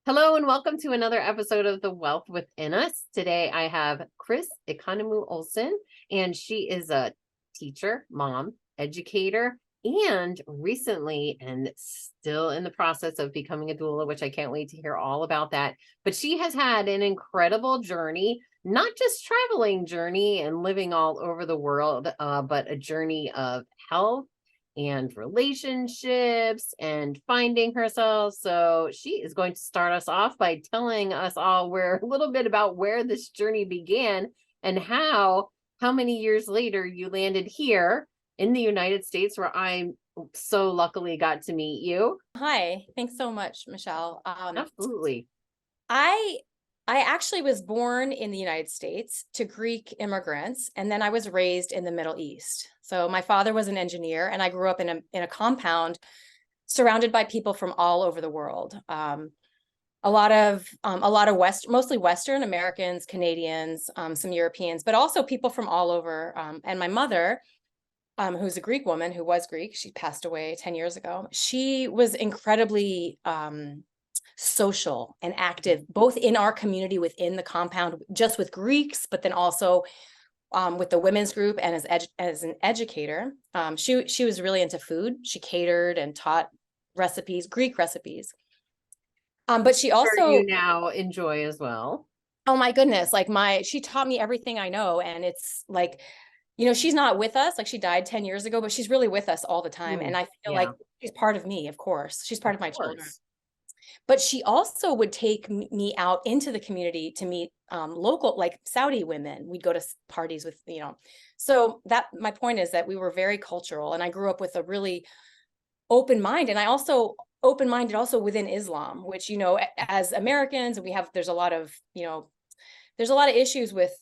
Hello and welcome to another episode of The Wealth Within Us. Today I have Economou Olson, and she is a teacher, mom, educator, and recently and still in the process of becoming a doula, which I can't wait to hear all about that. But she has had an incredible journey, not just traveling journey and living all over the world, but a journey of health and relationships and finding herself. So she is going to start us off by telling us all a little bit about where this journey began and how many years later you landed here in the United States, where I so luckily got to meet you. Hi, thanks so much, Michelle. Absolutely. I actually was born in the United States to Greek immigrants, and then I was raised in the Middle East. So my father was an engineer, and I grew up in a compound surrounded by people from all over the world. A lot of mostly Western Americans, Canadians, some Europeans, but also people from all over. And my mother, who's a Greek woman, who was Greek, she passed away 10 years ago. She was incredibly social and active, both in our community within the compound, just with Greeks, but then also with the women's group and as an educator. She was really into food. She catered and taught recipes, Greek recipes. But she also you now enjoy as well. Oh my goodness, she taught me everything I know, and it's like, she's not with us, like she died 10 years ago, but she's really with us all the time. And I feel like she's part of me, of course. She's part of my children. But she also would take me out into the community to meet local, like Saudi women. We'd go to parties with, So my point is that we were very cultural, and I grew up with a really open mind. And I also open-minded also within Islam, which, as Americans, there's a lot of issues with,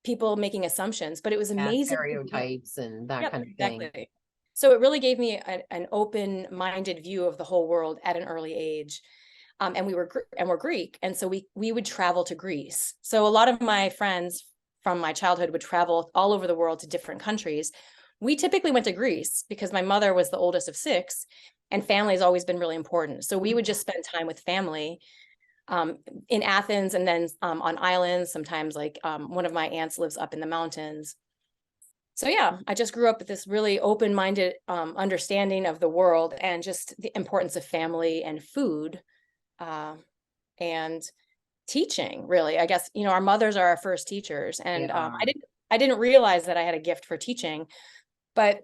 people making assumptions, but it was amazing. Stereotypes and that kind of thing. Exactly. So it really gave me an open-minded view of the whole world at an early age. And we're Greek. And so we would travel to Greece. So a lot of my friends from my childhood would travel all over the world to different countries. We typically went to Greece because my mother was the oldest of 6, and family has always been really important. So we would just spend time with family in Athens, and then on islands. Sometimes one of my aunts lives up in the mountains. So yeah, I just grew up with this really open-minded understanding of the world and just the importance of family and food and teaching, really. I guess, our mothers are our first teachers. And I didn't realize that I had a gift for teaching, but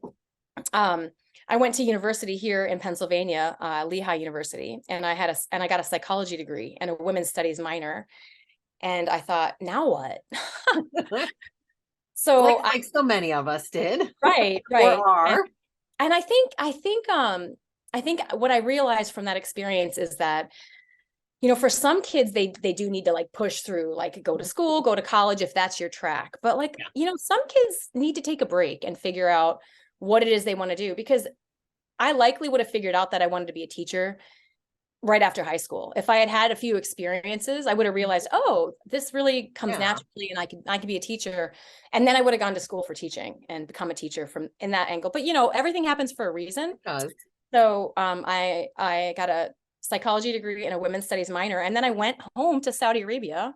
I went to university here in Pennsylvania, Lehigh University, and I got a psychology degree and a women's studies minor. And I thought, now what? So like so many of us did. Right. Or are. And I think what I realized from that experience is that, for some kids, they do need to push through, go to school, go to college, if that's your track. But some kids need to take a break and figure out what it is they want to do, because I likely would have figured out that I wanted to be a teacher right after high school. If I had had a few experiences, I would have realized, oh, this really comes naturally, and I could be a teacher. And then I would have gone to school for teaching and become a teacher in that angle. But everything happens for a reason. It does. So I got a psychology degree and a women's studies minor, and then I went home to Saudi Arabia,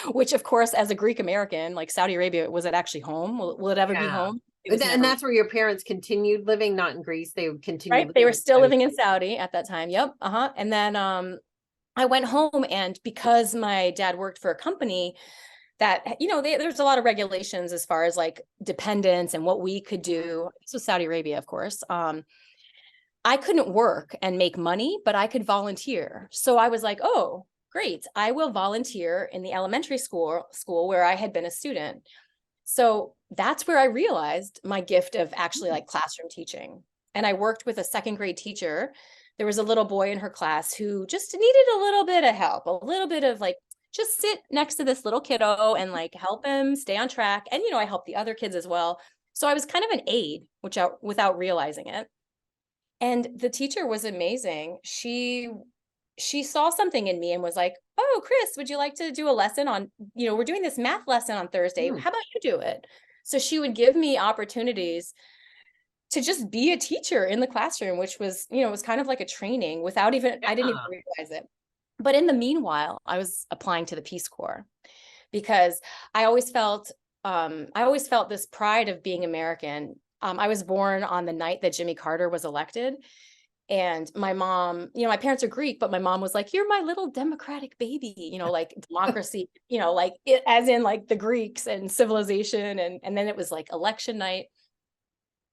which of course, as a Greek American, Saudi Arabia, was it actually home? Will it ever be home? And that's where your parents continued living, not in Greece. They would continue. Right. They were still living in Saudi at that time. Yep. And then I went home, and because my dad worked for a company that, there's a lot of regulations as far as dependents and what we could do. This was Saudi Arabia, of course. I couldn't work and make money, but I could volunteer. So I was like, oh, great. I will volunteer in the elementary school where I had been a student. So that's where I realized my gift of actually classroom teaching. And I worked with a 2nd grade teacher. There was a little boy in her class who just needed a little bit of help, a little bit of just sit next to this little kiddo and help him stay on track. And, I helped the other kids as well. So I was kind of an aide, without realizing it. And the teacher was amazing. She saw something in me and was like, oh, Chris, would you like to do a lesson on, we're doing this math lesson on Thursday. How about you do it? So she would give me opportunities to just be a teacher in the classroom, which was, was kind of like a training without even, I didn't even realize it. But in the meanwhile, I was applying to the Peace Corps because I always felt this pride of being American. I was born on the night that Jimmy Carter was elected. And my mom, my parents are Greek, but my mom was like, "You're my little democratic baby," like democracy, like it, as in like the Greeks and civilization. And then it was like election night.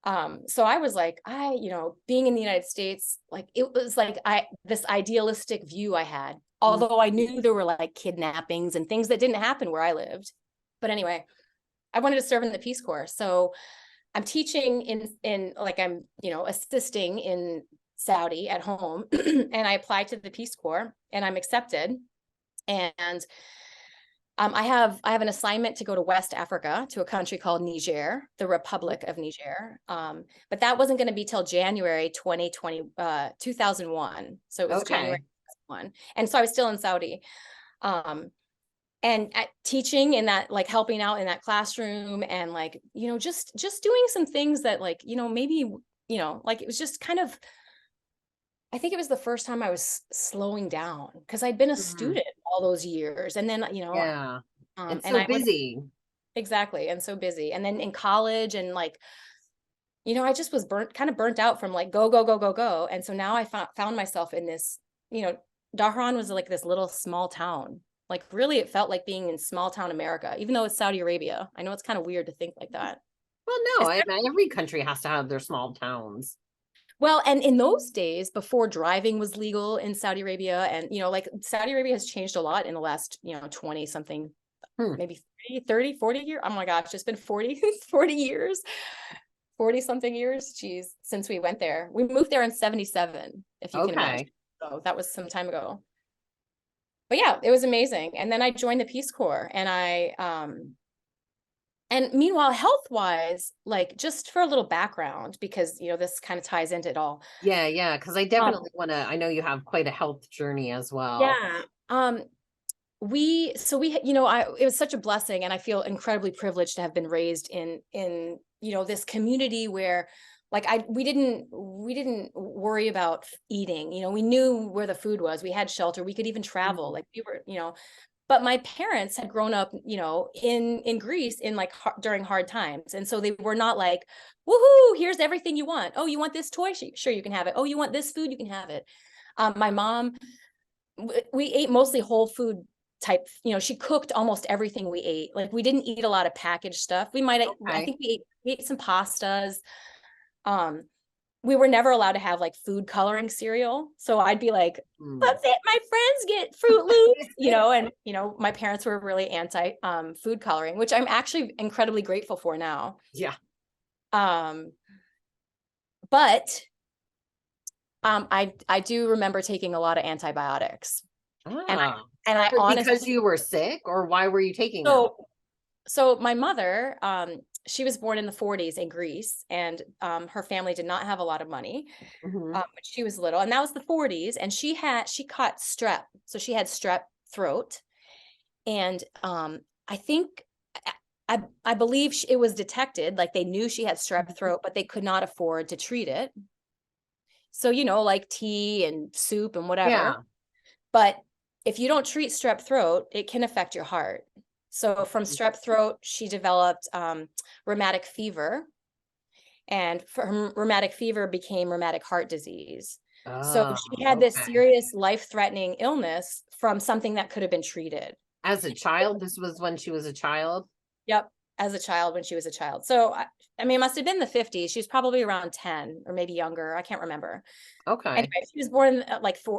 So I was like, being in the United States, like it was like this idealistic view I had, although I knew there were like kidnappings and things that didn't happen where I lived. But anyway, I wanted to serve in the Peace Corps. So I'm teaching in like I'm, assisting in Saudi at home, and I applied to the Peace Corps and I'm accepted. And I have an assignment to go to West Africa, to a country called Niger, the Republic of Niger. But that wasn't going to be till January 2001. So it was January 2001. And so I was still in Saudi. And teaching in that, like helping out in that classroom, and like, just doing some things that like, maybe, like it was just kind of, I think it was the first time I was slowing down because I'd been a student all those years. And then, Yeah. and so I would, busy. exactly. And so busy. And then in college and like, I just was kind of burnt out from like, go, go, go, go, go. And so now I found myself in this, Dhahran was like this little small town. Like really, it felt like being in small town America, even though it's Saudi Arabia. I know it's kind of weird to think like that. Well, no, every country has to have their small towns. Well, and in those days, before driving was legal in Saudi Arabia, and, like Saudi Arabia has changed a lot in the last, 20 something, maybe 30, 40 years. Oh my gosh, it's been 40 years, 40 something years. Geez, since we went there. We moved there in 77, if you can imagine. So that was some time ago. But yeah, it was amazing. And then I joined the Peace Corps, and and meanwhile, health-wise, like just for a little background, because, this kind of ties into it all. Yeah. Because I definitely want to, I know you have quite a health journey as well. Yeah. It was such a blessing, and I feel incredibly privileged to have been raised in, this community where like we didn't worry about eating, we knew where the food was. We had shelter. We could even travel. Like we were, but my parents had grown up, in Greece in like during hard times. And so they were not like, woohoo, here's everything you want. Oh, you want this toy? Sure, you can have it. Oh, you want this food? You can have it. My mom, we ate mostly whole food type, she cooked almost everything we ate. Like we didn't eat a lot of packaged stuff. I think we ate some pastas. We were never allowed to have like food coloring cereal. So I'd be like, that's it. My friends get Fruit Loops, and, my parents were really anti food coloring, which I'm actually incredibly grateful for now. Yeah. But I do remember taking a lot of antibiotics. And I honestly, because you were sick, or why were you taking them? So my mother, she was born in the 40s in Greece, and her family did not have a lot of money when she was little, and that was the 40s. And she caught strep, so she had strep throat, and I think I believe it was detected, like they knew she had strep throat, but they could not afford to treat it. So like tea and soup and whatever. Yeah. But if you don't treat strep throat, it can affect your heart. So from strep throat, she developed rheumatic fever, and from rheumatic fever became rheumatic heart disease. So she had this serious life-threatening illness from something that could have been treated. As a child? This was when she was a child? Yep, as a child, when she was a child. So, I mean, it must have been the 50s. She was probably around 10 or maybe younger. I can't remember. Okay. Anyway, she was born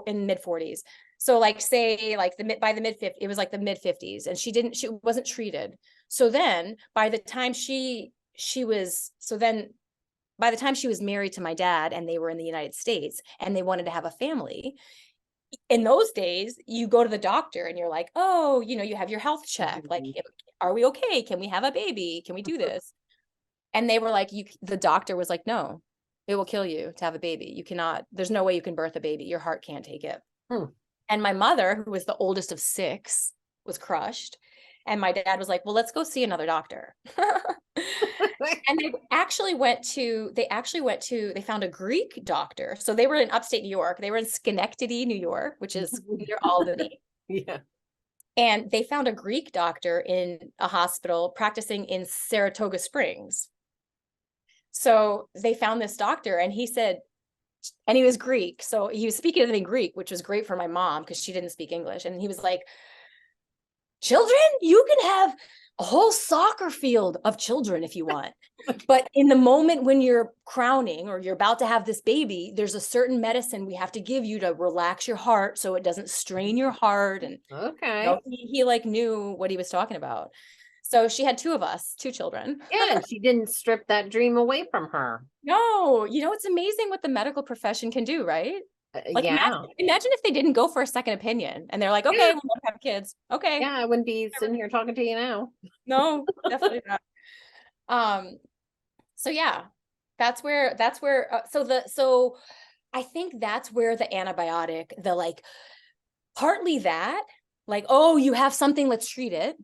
in mid 40s. So like say like by the mid 50s, it was like the mid 50s, and she wasn't treated. So then by the time she was married to my dad, and they were in the United States, and they wanted to have a family, in those days, you go to the doctor and you're like, oh, you have your health check. Like, are we okay? Can we have a baby? Can we do this? And they were like, the doctor was like, no, it will kill you to have a baby. You cannot, there's no way you can birth a baby. Your heart can't take it. And my mother, who was the oldest of 6, was crushed. And my dad was like, well, let's go see another doctor. And they found a Greek doctor. So they were in upstate New York. They were in Schenectady, New York, which is near Albany. Yeah. And they found a Greek doctor in a hospital practicing in Saratoga Springs. So they found this doctor, and he said, and he was Greek. So he was speaking to them in Greek, which was great for my mom because she didn't speak English. And he was like, children, you can have a whole soccer field of children if you want. But in the moment when you're crowning or you're about to have this baby, there's a certain medicine we have to give you to relax your heart so it doesn't strain your heart. And Okay. he like knew what he was talking about. So she had two children. Yeah, and she didn't strip that dream away from her. No, it's amazing what the medical profession can do, right? Like Yeah. imagine if they didn't go for a second opinion and they're like, okay, Yeah. we'll never have kids. Okay. Yeah, I wouldn't be sitting here talking to you now. No, definitely not. So yeah, so I think that's where the antibiotic, partly that, oh, you have something, let's treat it.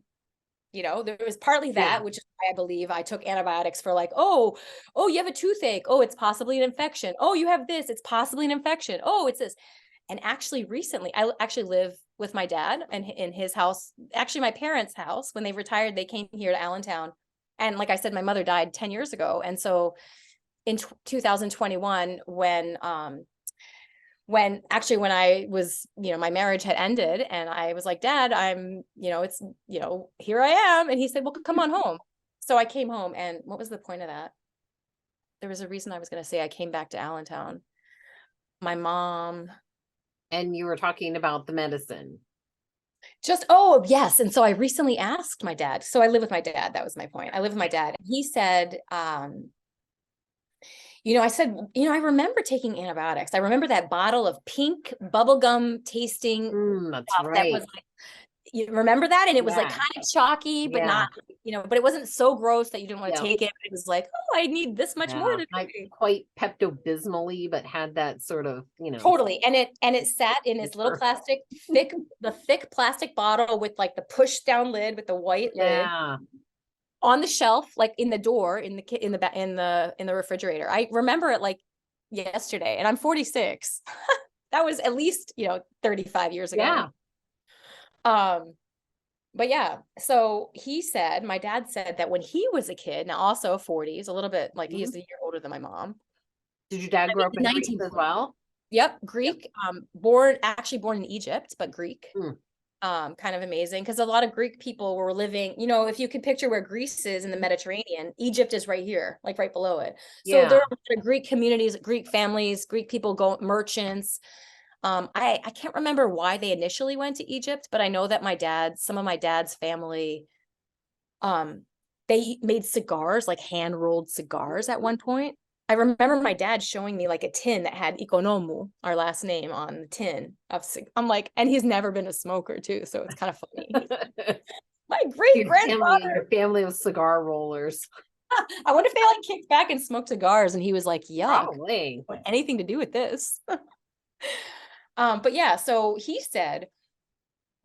There was partly that, which is why I believe I took antibiotics for oh, you have a toothache. Oh, it's possibly an infection. Oh, you have this, it's possibly an infection. Oh, it's this. And actually recently, I actually live with my dad and in his house, actually my parents' house. When they retired, they came here to Allentown. And like I said, my mother died 10 years ago. And so in 2021, when I was, my marriage had ended and I was like, Dad, I'm, here I am. And he said, well, come on home. So I came home. And what was the point of that? There was a reason I was going to say I came back to Allentown. My mom. And you were talking about the medicine. Oh, yes. And so I recently asked my dad. So I live with my dad. That was my point. I live with my dad. He said, I said, I remember taking antibiotics. I remember that bottle of pink bubblegum tasting That's stuff right. that was you remember that? And it was kind of chalky, but not, but it wasn't so gross that you didn't want to take it. It was like, oh, I need this much more today. Not quite Pepto-Bismol-y, but had that sort of, Totally. And it sat in this little thick plastic bottle with the push down lid with the white lid. On the shelf, in the door, in the refrigerator. I remember it yesterday, and I'm 46. That was at least 35 years ago. But yeah, so my dad said that when he was a kid, now also 40s, a little bit he's a year older than my mom. Did your dad grow up in Greece as well? Yep, Greek. Born in Egypt, but Greek. Kind of amazing because a lot of Greek people were living, if you could picture where Greece is in the Mediterranean, Egypt is right here, right below it. So there are Greek communities, Greek families, Greek people merchants. I can't remember why they initially went to Egypt, but I know that some of my dad's family, they made cigars, hand rolled cigars at one point. I remember my dad showing me a tin that had Economou, our last name, on the tin of I'm like, and he's never been a smoker too, so it's kind of funny. My great grandfather. Your family of cigar rollers. I wonder if they kicked back and smoked cigars, and he was like, yuck, probably. what anything to do with this. But yeah, so he said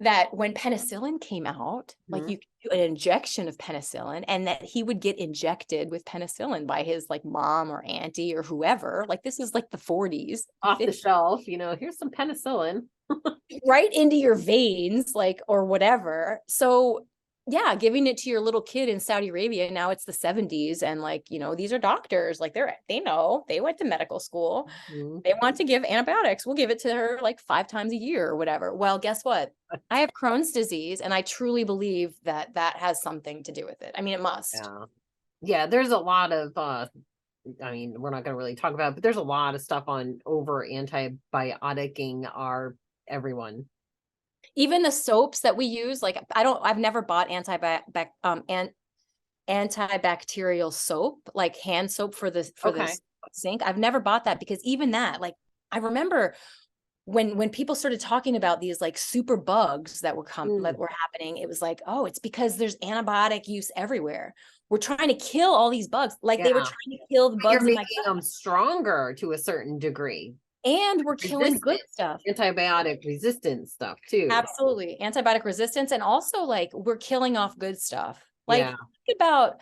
that when penicillin came out, you could do an injection of penicillin, and that he would get injected with penicillin by his mom or auntie or whoever. This is the 40s. Off the shelf, here's some penicillin. Right into your veins, or whatever. So yeah, giving it to your little kid in Saudi Arabia. Now it's the 70s. And these are doctors, they know, they went to medical school. They want to give antibiotics. We'll give it to her 5 times a year or whatever. Well, guess what? I have Crohn's disease, and I truly believe that has something to do with it. I mean, it must. Yeah. There's a lot of, we're not going to really talk about it, but there's a lot of stuff on over antibioticing everyone. Even the soaps that we use, I've never bought antibacterial soap, hand soap for the sink. I've never bought that because even that, I remember when people started talking about these super bugs that were happening, it was oh, it's because there's antibiotic use everywhere. We're trying to kill all these bugs. They were trying to kill the bugs. You're making them stronger to a certain degree. And we're killing good stuff. Antibiotic resistant stuff too. Absolutely. Antibiotic resistance. And also we're killing off good stuff. Think about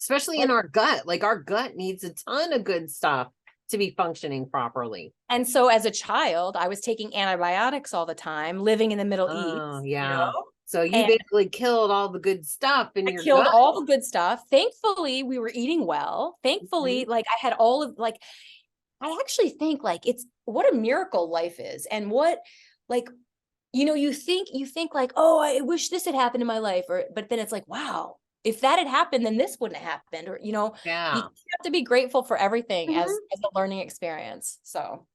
especially in our gut. Like our gut needs a ton of good stuff to be functioning properly. And so as a child, I was taking antibiotics all the time, living in the Middle Oh, East, yeah. So you and basically killed all the good stuff in I your killed gut. all the good stuff. Thankfully, we were eating well. Thankfully, like I had all of like, I actually think like it's what a miracle life is. And what like, you think like, oh, I wish this had happened in my life. But then it's like, wow, if that had happened, then this wouldn't have happened. Or, you Yeah. have to be grateful for everything Mhm. as a learning experience. So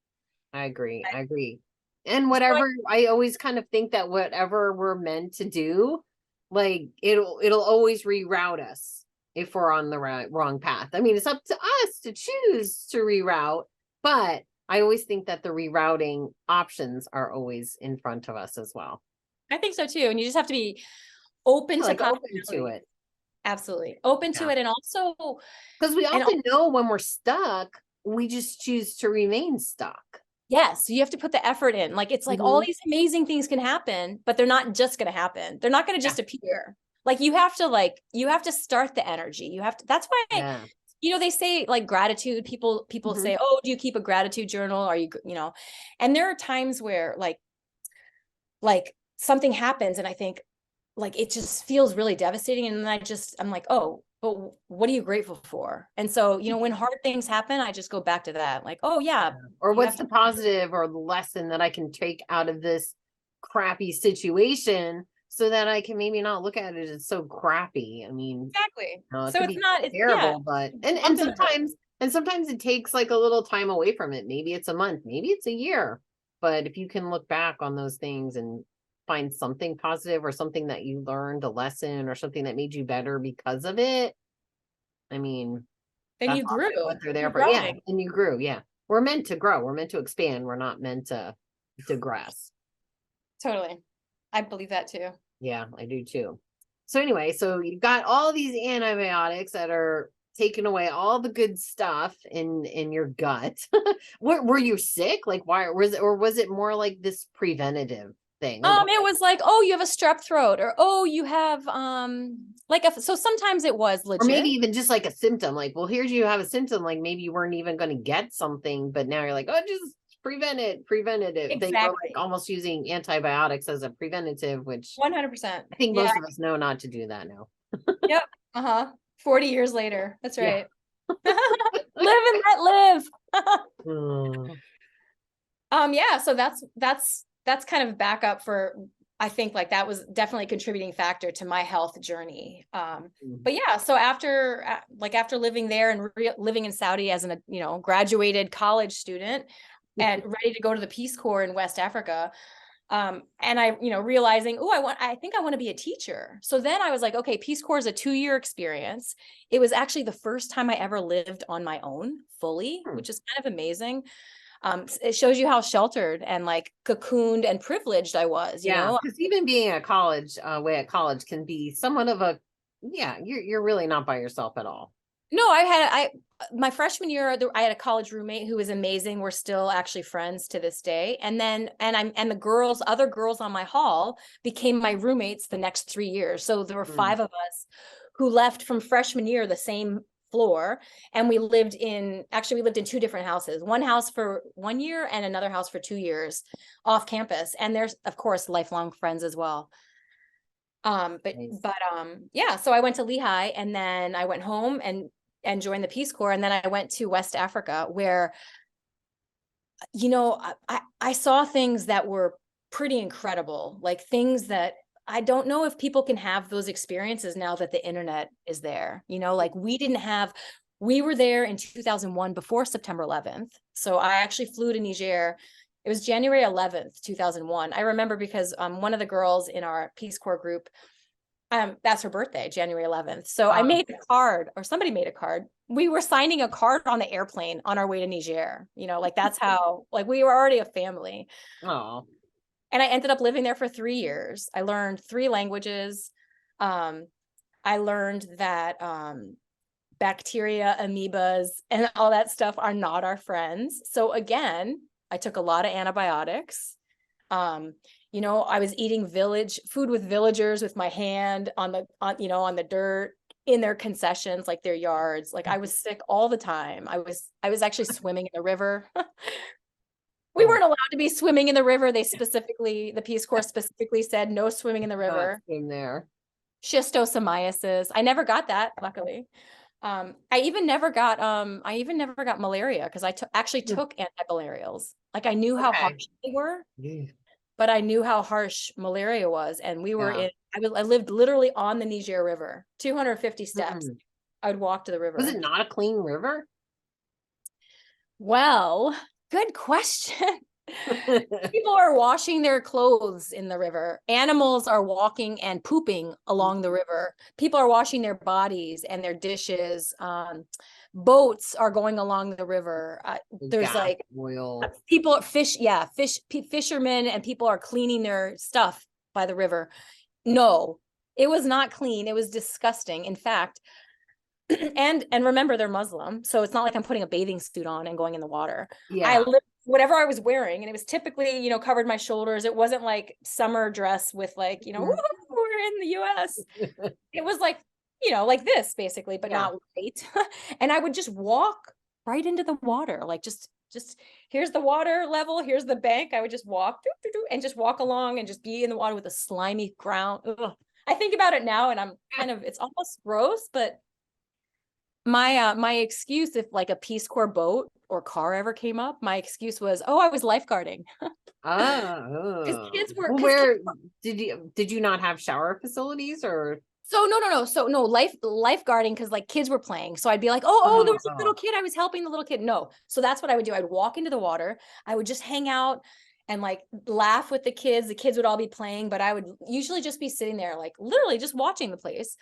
I agree. I- I agree. And so whatever, I always kind of think that whatever we're meant to do, like it'll always reroute us if we're on the wrong path. I mean, it's up to us to choose to reroute, but I always think that the rerouting options are always in front of us as well. I think so too. And you just have to be open to Like open to possibility. it. Absolutely. Open to Yeah. it. And also, Because we and often know when we're stuck, we just choose to remain stuck. yes, you have to put the effort in. Like it's like all Mhm. these amazing things can happen, but they're not just going to happen. They're not going to Yeah. just appear. Like you have to start the energy. You have to, that's why, Yeah. they say like gratitude, people Mhm. say, oh, do you keep a gratitude journal? Are you, and there are times where like something happens and I think like it just feels really devastating. And then I'm like, oh, but what are you grateful for? And so, when hard things happen, I just go back to that. Like, oh yeah, Or you what's have to. the positive or the lesson that I can take out of this crappy situation so that I can maybe not look at it as so crappy. I mean, Exactly. it So could it's be not, yeah, terrible, but something to her. and sometimes it takes like a little time away from it. Maybe it's a month, maybe it's a year. But if you can look back on those things and find something positive or something that you learned, a lesson or something that made you better because of it, I mean, Then that's you grew. what they're there You're for. Yeah. growing. And you grew. Yeah. We're meant to grow. We're meant to expand. We're not meant to digress. Totally. I believe that too. Yeah, I do too. So anyway, so you've got all these antibiotics that are taking away all the good stuff in your gut. Were you sick? Like why was it more like this preventative thing? Like It was like, oh, you have a strep throat, or oh, you have so sometimes it was or legit. maybe even just like a symptom, like, well, here's you have a symptom, like maybe you weren't even going to get something, but now you're like, oh, just preventative. They were like Exactly. almost using antibiotics as a preventative, which 100%. I think Yeah. most of us know not to do that now. Yep. Uh-huh. 40 years later. That's Yeah. right. Live and let live. Mm. Yeah, so that's kind of backup for, I think like that was definitely a contributing factor to my health journey. But yeah, so after living there and living in Saudi as an graduated college student and ready to go to the Peace Corps in West Africa, and I realizing, I think I want to be a teacher. So then I was like, okay, Peace Corps is a 2-year experience. It was actually the first time I ever lived on my own fully, which is kind of amazing. It shows you how sheltered and like cocooned and privileged I was, Yeah, because even being at college, away at college can be somewhat of a, yeah, you're really not by yourself at all. No, my freshman year, I had a college roommate who was amazing. We're still actually friends to this day. And then, and the other girls on my hall became my roommates the next 3 years. So there were 5 of us who left from freshman year, the same floor. And we lived in 2 different houses, one house for 1 year and another house for 2 years off campus. And there's, of course, lifelong friends as well. Nice. Yeah, so I went to Lehigh and then I went home and joined the Peace Corps. And then I went to West Africa where, I saw things that were pretty incredible, like things that I don't know if people can have those experiences now that the internet is there. Like we were there in 2001 before September 11th. So I actually flew to Niger. It was January 11th, 2001. I remember because one of the girls in our Peace Corps group, that's her birthday, January 11th. So I made a card, or somebody made a card. We were signing a card on the airplane on our way to Niger. Like that's how, like we were already a family. Oh, And I ended up living there for 3 years. I learned 3 languages. I learned that bacteria, amoebas, and all that stuff are not our friends. So again, I took a lot of antibiotics. I was eating food with villagers with my hand on the dirt. in their concessions, like their yards. Like I was sick all the time. I was actually swimming in the river. We weren't allowed to be swimming in the river. The Peace Corps specifically said no swimming in the river. In there. Schistosomiasis. I never got that, luckily. I even never got malaria because I actually took antimalarials. Like I knew how harsh they were, but I knew how harsh malaria was. And we were I lived literally on the Niger River, 250 steps. I would walk to the river. Was it not a clean river? Well, good question. People are washing their clothes in the river. Animals are walking and pooping along the river. People are washing their bodies and their dishes. Boats are going along the river. There's like oil. Fishermen and people are cleaning their stuff by the river. No, it was not clean. It was disgusting. In fact, and remember, they're Muslim, so it's not like I'm putting a bathing suit on and going in the water. I lived whatever I was wearing, and it was typically, covered my shoulders. It wasn't like summer dress with like, we're in the US. It was like, like this basically, but not white. And I would just walk right into the water, like just here's the water level, here's the bank. I would just walk and just walk along and just be in the water with a slimy ground. Ugh. I think about it now, and I'm it's almost gross, but my excuse, if like a Peace Corps boat or car ever came up, my excuse was, I was lifeguarding. Because kids were. Did you not have shower facilities or? So no. So no lifeguarding because like kids were playing. So I'd be like, there was a little kid. I was helping the little kid. No. So that's what I would do. I'd walk into the water. I would just hang out and like laugh with the kids. The kids would all be playing, but I would usually just be sitting there, like literally just watching the place.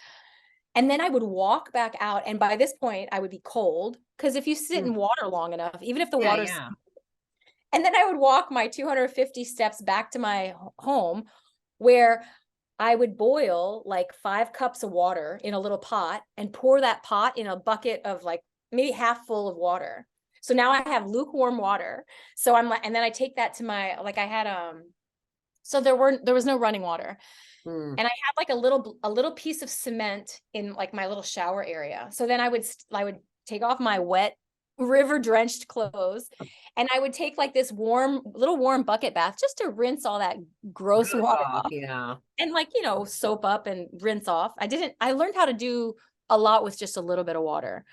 And then I would walk back out. And by this point, I would be cold because if you sit in water long enough, even if the water's. And then I would walk my 250 steps back to my home where I would boil like 5 cups of water in a little pot and pour that pot in a bucket of like maybe half full of water. So now I have lukewarm water. So I'm like, and then I take that to my, like I had, so there was no running water. And I had like a little piece of cement in like my little shower area. So then I would take off my wet river drenched clothes and I would take like this warm bucket bath just to rinse all that gross water off. And like, soap up and rinse off. I learned how to do a lot with just a little bit of water.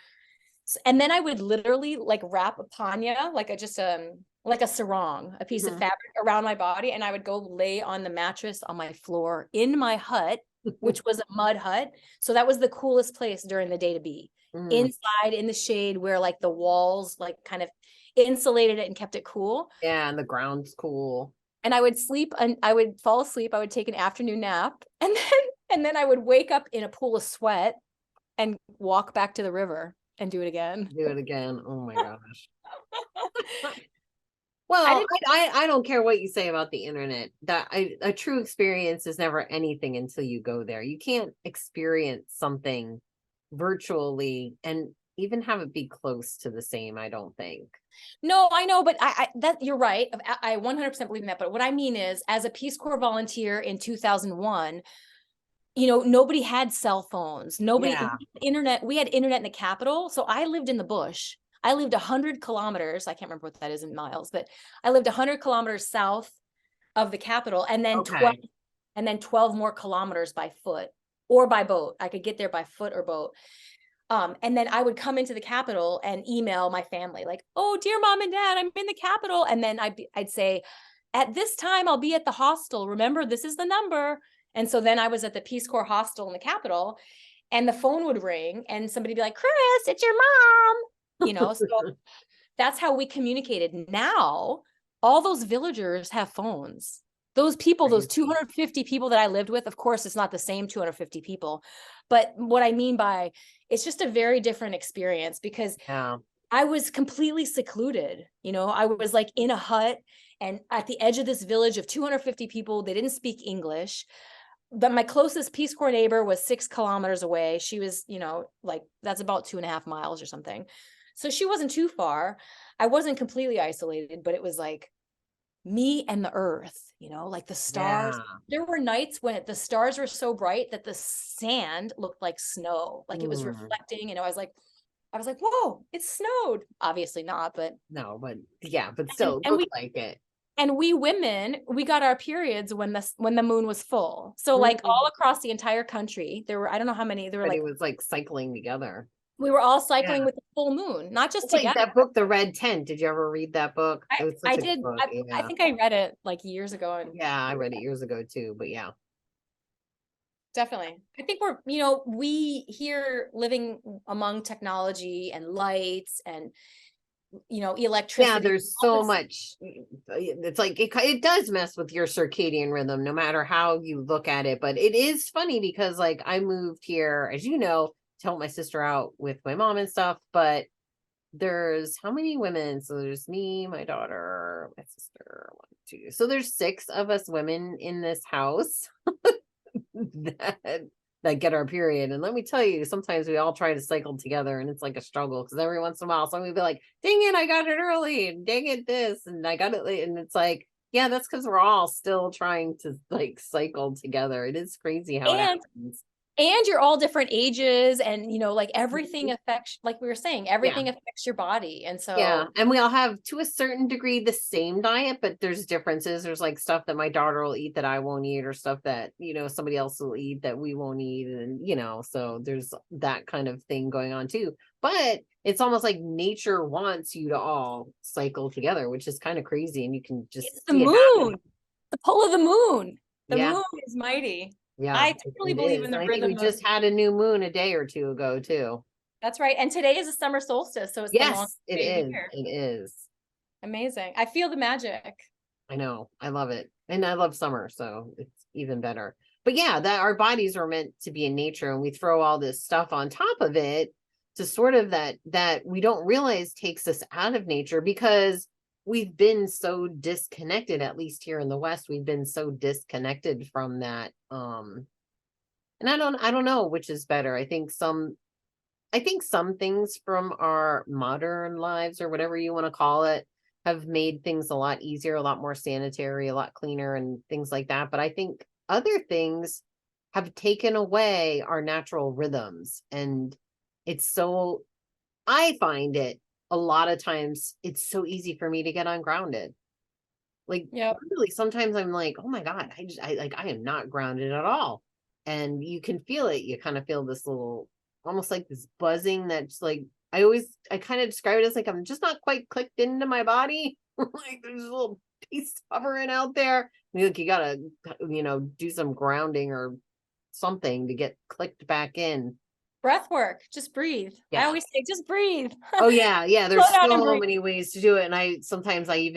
And then I would literally like wrap a panya, like a sarong, a piece of fabric around my body. And I would go lay on the mattress on my floor in my hut, which was a mud hut. So that was the coolest place during the day to be. Inside in the shade where like the walls like kind of insulated it and kept it cool. Yeah, and the ground's cool. And I would sleep and I would fall asleep. I would take an afternoon nap and then I would wake up in a pool of sweat and walk back to the river and do it again. Oh my gosh. Well, I don't care what you say about the internet. A true experience is never anything until you go there. You can't experience something virtually and even have it be close to the same, I don't think. No, I know, but that you're right. I 100% believe in that. But what I mean is, as a Peace Corps volunteer in 2001, nobody had cell phones. We had internet in the Capitol. So I lived in the bush. I lived 100 kilometers. I can't remember what that is in miles, but I lived 100 kilometers south of the Capitol and then 12 more kilometers by foot or by boat. I could get there by foot or boat. And then I would come into the Capitol and email my family like, "Oh, dear mom and dad, I'm in the Capitol." And then I'd say, "At this time, I'll be at the hostel. Remember, this is the number." And so then I was at the Peace Corps hostel in the Capitol and the phone would ring and somebody would be like, "Chris, it's your mom." So that's how we communicated. Now, all those villagers have phones. Those people, those 250 people that I lived with, of course, it's not the same 250 people. But what I mean by it's just a very different experience because I was completely secluded. I was like in a hut and at the edge of this village of 250 people. They didn't speak English. But my closest Peace Corps neighbor was 6 kilometers away. She was, like that's about 2.5 miles or something. So she wasn't too far. I wasn't completely isolated, but it was like me and the earth, like the stars. Yeah. There were nights when the stars were so bright that the sand looked like snow, like it was reflecting. I was like, whoa, it snowed. Obviously not, but No, but yeah, but still and looked like it. and we women, we got our periods when the moon was full. So like Mhm. all across the entire country, there were, I don't know how many, there were But like, it was like cycling together. we were all cycling Yeah. with the full moon, not just It's like together. that book, The Red Tent. Did you ever read that book? It was I such a good did. book. I Yeah. think I read it like years ago, and Yeah, I read it years ago too, but yeah. definitely. I think we're, we here living among technology and lights and, Yeah, electricity. there's all so this- much. It's like it does mess with your circadian rhythm, no matter how you look at it. But it is funny because, like, I moved here, as you know, to help my sister out with my mom and stuff. But there's how many women? So there's me, my daughter, my sister, one, two. So there's 6 of us women in this house that get our period. And let me tell you, sometimes we all try to cycle together and it's like a struggle because every once in a while somebody will be like, dang it, I got it early, and dang it, this, and I got it late. And it's like, yeah, that's because we're all still trying to like cycle together. It is crazy how it and happens. and you're all different ages, and like everything Mhm. affects, like we were saying, Yeah. everything affects your body. And Yeah, so and we all have to a certain degree the same diet, but there's differences. There's like stuff that my daughter will eat that I won't eat, or stuff that, somebody else will eat that we won't eat. And, so there's that kind of thing going on too. But it's almost like nature wants you to all cycle together, which is kind of crazy. And you can it's just the see it happen. moon, the pull of the moon. The Yeah, moon is mighty. yeah, I totally it believe is. in And the I think we rhythm of. just had a new moon a day or two ago too. That's right. And today is a summer solstice, so it's the longest Yes, it day of the is. year. It is. Amazing. I feel the magic. I know. I love it. And I love summer, so it's even better. But yeah, that our bodies are meant to be in nature, and we throw all this stuff on top of it to sort of that we don't realize takes us out of nature because we've been so disconnected, at least here in the West, we've been so disconnected from that. And I don't know which is better. I think some things from our modern lives, or whatever you want to call it, have made things a lot easier, a lot more sanitary, a lot cleaner, and things like that. But I think other things have taken away our natural rhythms. And it's so, I find it a lot of times, it's so easy for me to get ungrounded. Like, Yep. really, sometimes I'm like, oh my God, I am not grounded at all. And you can feel it. You kind of feel this little, almost like this buzzing that's like, I kind of describe it as like, I'm just not quite clicked into my body. Like there's a little piece hovering out there. Like you gotta, do some grounding or something to get clicked back in. Breath work. Just breathe. I Yeah. always say, just breathe. Oh yeah, yeah. Slow There's down and so breathe. many ways to do it, and I sometimes I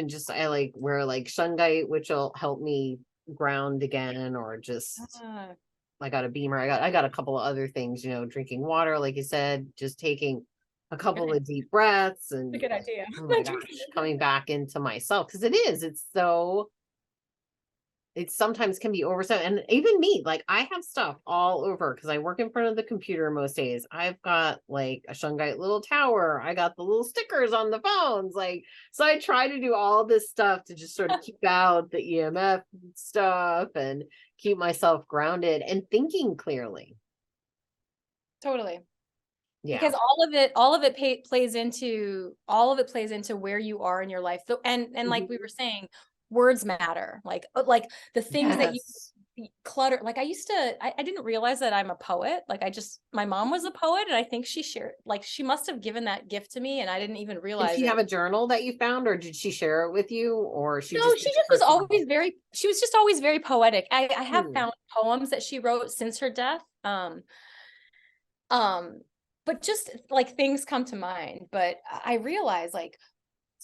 like wear like shungite, which will help me ground again, or just Ah, I got a beamer. I got a couple of other things, drinking water, like you said, just taking a couple good. of deep breaths, It's a and good idea. oh my gosh, coming back into myself because it sometimes can be overset. And even me, like I have stuff all over because I work in front of the computer most days. I've got like a shungite little tower. I got the little stickers on the phones. Like, so I try to do all this stuff to just sort of keep out the EMF stuff and keep myself grounded and thinking clearly. Totally. Yeah. Because plays into where you are in your life. And like we Mhm. were saying, words matter. Like the things that you Yes. clutter. Like I didn't realize that I'm a poet. Like my mom was a poet, and I think she must have given that gift to me, and I didn't even Did realize she it. have a journal that you found, or did she share it with you, or she No, just did it herself? she was just always very poetic. I have Hmm. found poems that she wrote since her death. Um, but just like things come to mind. But I realize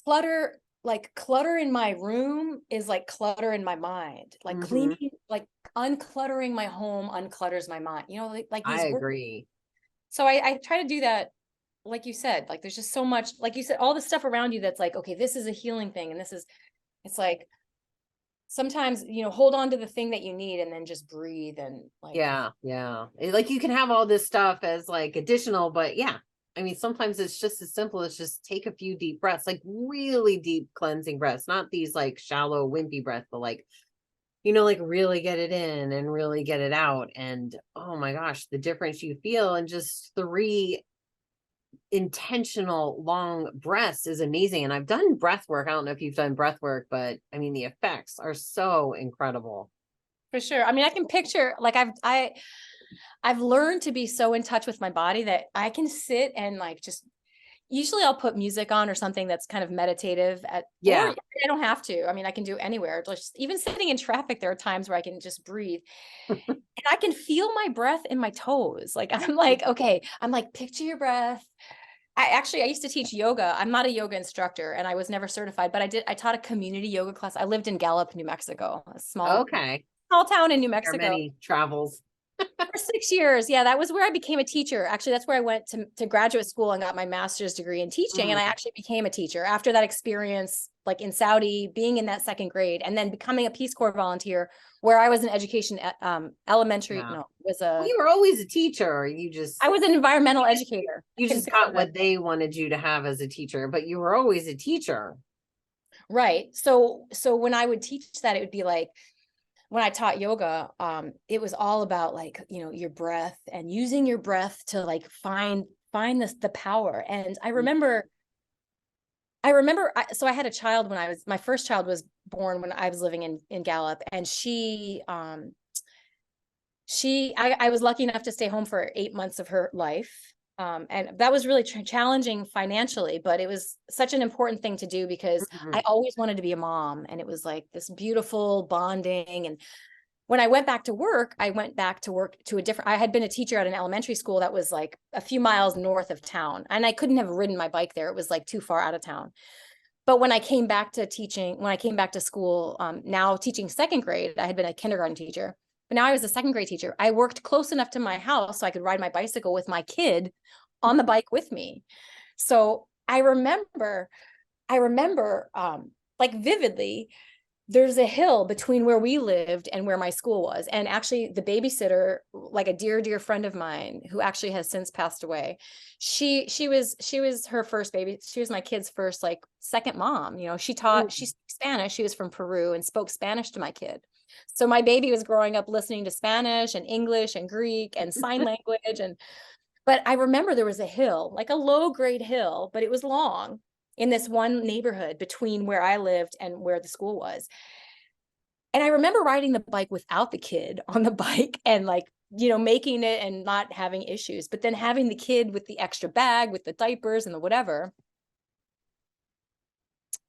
clutter in my room is like clutter in my mind. Like Hmm. like uncluttering my home unclutters my mind. Like I these words. agree. So I try to do that, like you said. Like there's just so much, like you said, all the stuff around you that's like, okay, this is a healing thing, and it's like sometimes hold on to the thing that you need and then just breathe and like Yeah, yeah. Like you can have all this stuff as like additional, but yeah, I mean, sometimes it's just as simple as just take a few deep breaths, like really deep cleansing breaths, not these like shallow, wimpy breaths, but like, like really get it in and really get it out. And oh my gosh, the difference you feel in just 3 intentional long breaths is amazing. And I've done breath work. I don't know if you've done breath work, but I mean, the effects are so incredible. For sure. I mean, I can picture, like, I've learned to be so in touch with my body that I can sit and like just, usually I'll put music on or something that's kind of meditative or Yeah. I don't have to. I mean, I can do anywhere. Just even sitting in traffic, there are times where I can just breathe and I can feel my breath in my toes. Like, I'm like, okay, I'm like, picture your breath. I used to teach yoga. I'm not a yoga instructor and I was never certified, but I taught a community yoga class. I lived in Gallup, New Mexico, a small Okay. town in New There are Mexico. many travels. For 6 years. Yeah, that was where I became a teacher. Actually, that's where I went to graduate school and got my master's degree in teaching. And I actually became a teacher after that experience, like in Saudi, being in that 2nd grade, and then becoming a Peace Corps volunteer where I was in education at elementary. Yeah. No, it was Well, you were always a teacher, or you just I was an environmental educator. you just got what they wanted you to have as a teacher, but you were always a teacher. Right. So when I would teach that, it would be like, when I taught yoga, it was all about like, your breath and using your breath to like find the power. And I remember, so I had a child my first child was born when I was living in Gallup, and I was lucky enough to stay home for 8 months of her life. And that was really challenging financially, but it was such an important thing to do because I always wanted to be a mom. And it was like this beautiful bonding. And when I went back to work, I had been a teacher at an elementary school that was like a few miles north of town. And I couldn't have ridden my bike there. It was like too far out of town. But when I came back to school, now teaching 2nd grade, I had been a kindergarten teacher, but now I was a 2nd grade teacher. I worked close enough to my house so I could ride my bicycle with my kid on the bike with me. So I remember like vividly, there's a hill between where we lived and where my school was. And actually the babysitter, like a dear friend of mine who actually has since passed away, she was her first baby. She was my kid's first, like, second mom. She spoke Spanish. She was from Peru and spoke Spanish to my kid. So my baby was growing up listening to Spanish and English and Greek and sign language. But I remember there was a hill, like a low grade hill, but it was long, in this one neighborhood between where I lived and where the school was. And I remember riding the bike without the kid on the bike and like, making it and not having issues, but then having the kid with the extra bag, with the diapers and the whatever.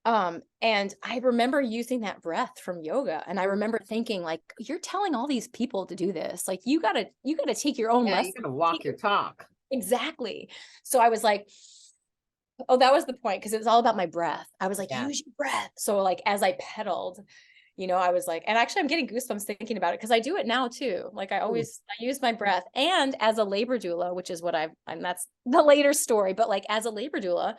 And I remember using that breath from yoga. And I remember thinking, like, you're telling all these people to do this. Like, you gotta take your own lesson. You gotta walk your talk. Exactly. So I was like, oh, that was the point, because it was all about my breath. I was like, use your breath. So like, as I pedaled, I was like, and actually I'm getting goosebumps thinking about it, because I do it now too. Like I use my breath. And as a labor doula, which is what that's the later story, but like as a labor doula,